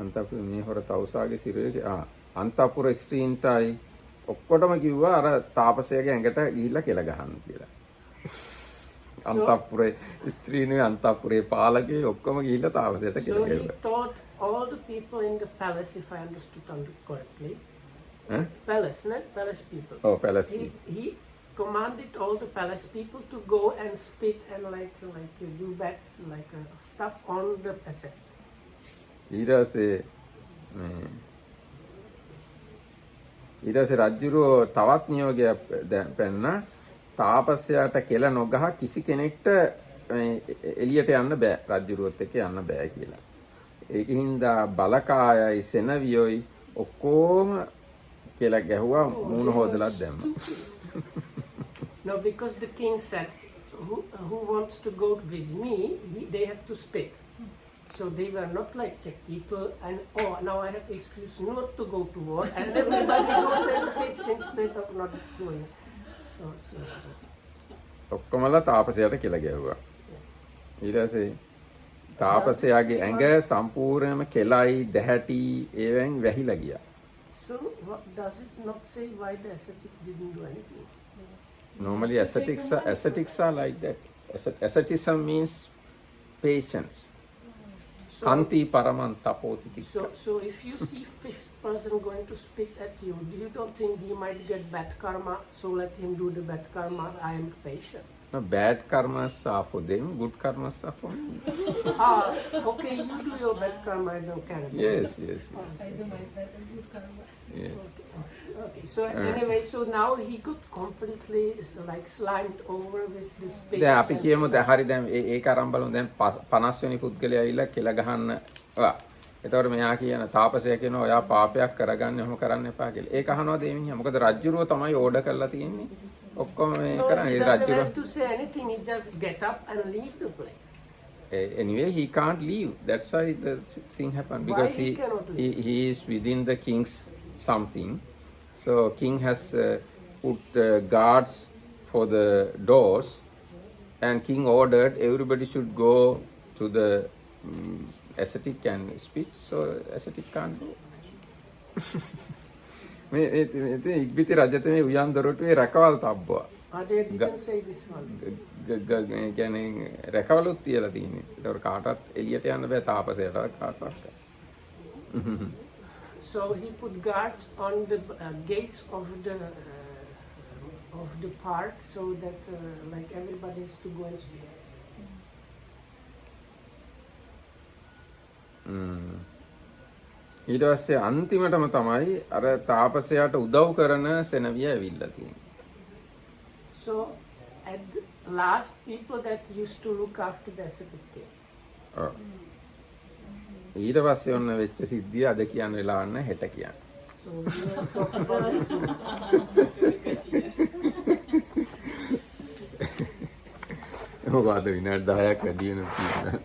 අන්තఃපුර මේ හොර තවුසාගේ සිරුවේ අන්තපුර ස්ත්‍රීන්ටයි ඔක්කොටම කිව්වා අර තාපසයාගේ ඇඟට ගිහිල්ලා කෙල ගහන්න කියලා. අන්තපුරේ ස්ත්‍රීනුයි අන්තපුරේ පාලකේ ඔක්කොම ගිහිල්ලා තාපසයට කෙල ගැහුවා. So he taught all the people in the palace, if I understood correctly. Palace, not palace people. Oh, palace he commanded all the palace people to go and spit and do bets stuff on the ascetic. ඊට පස්සේ රජුරෝ තවත් නියෝගයක් පැන්න තාපසයාට කෙල නොගහ කිසි කෙනෙක්ට එළියට යන්න බෑ රජුරුවත් එක්ක යන්න බෑ කියලා. ඒකින්දා බලකායයි සෙනවියොයි ඔක්කොම කෙල ගැහුවා මූණ හොදලා දැම්මා. No, because the king said, who wants to go with me, they have to spit. So they were not like Czech people, and now I have excuse not to go to war, and everybody goes and spits instead of not going. So. ඔක්කොමලා තාපසයාට කෙල ගැහුවා. ඊට පස්සේ තාපසයාගේ ඇඟ සම්පූර්ණයෙන්ම කෙලයි දැහැටි ඒවෙන් වැහිලා ගියා. So does it not say why the ascetic didn't do anything? Normally ascetics are like that. Asceticism means patience. Kanti paramam tapoti tikka. So if you see fifth person going to spit at you, do you don't think he might get bad karma? So let him do the bad karma. I am patient. No, bad karmas are for them, good karmas are for me. Okay, you do your bad karma, I don't care. Yes. I do my bad and good karma. Yes. Okay. So anyway, so now he got completely slimed over with this spit. දැන් අපි කියමු දැන් හරි දැන් ඒක අරන් බලමු දැන් 50 වෙනි පුද්ගලයා ඇවිල්ලා කෙල ගහන්න ඔයා. එතකොට මෙයා කියන තාපසයා කියනවා ඔයා පාපයක් කරගන්නේ ඔහොම කරන්න එපා කියලා. ඒක අහනවාද මේ මිනිහා? මොකද රජුරුව තමයි ඕඩර් කරලා තියෙන්නේ. ඔක්කොම මේ කරන්නේ He doesn't රජුරුව. have to say anything. He just get up and leave the place. Anyway, he can't leave. That's why the thing happened because Why he cannot leave? he is within the king's something. So king has put guards for the doors, and king ordered everybody should go to the ascetic and spit. So ascetic can't go. මේ ඉක්බිති රජතුමේ උයන් දොරටුවේ රැකවල් තබ්බුවා. They didn't say this one. කියන්නේ රැකවලුත් තියලා තියෙන්නේ. ඒතකොට කාටවත් එළියට යන්න බෑ තාපසයටවත් කාටවත්. So he put guards on the gates of the park so that everybody has to go and speak. ඊට පස්සේ අන්තිමටම තමයි අර තාපසයාට උදව් කරන සෙනවිය ඇවිල්ලා තියෙන්නේ. So at the last, people that used to look after the ascetic came. ඔව්. ඊට පස්සේ ඔන්න වෙච්ච සිද්ධිය අද කියන්න වෙලා නැහැ හෙට කියන්න. So we will talk about it. මොකද විනාඩි 10ක් වැඩි වෙනවා.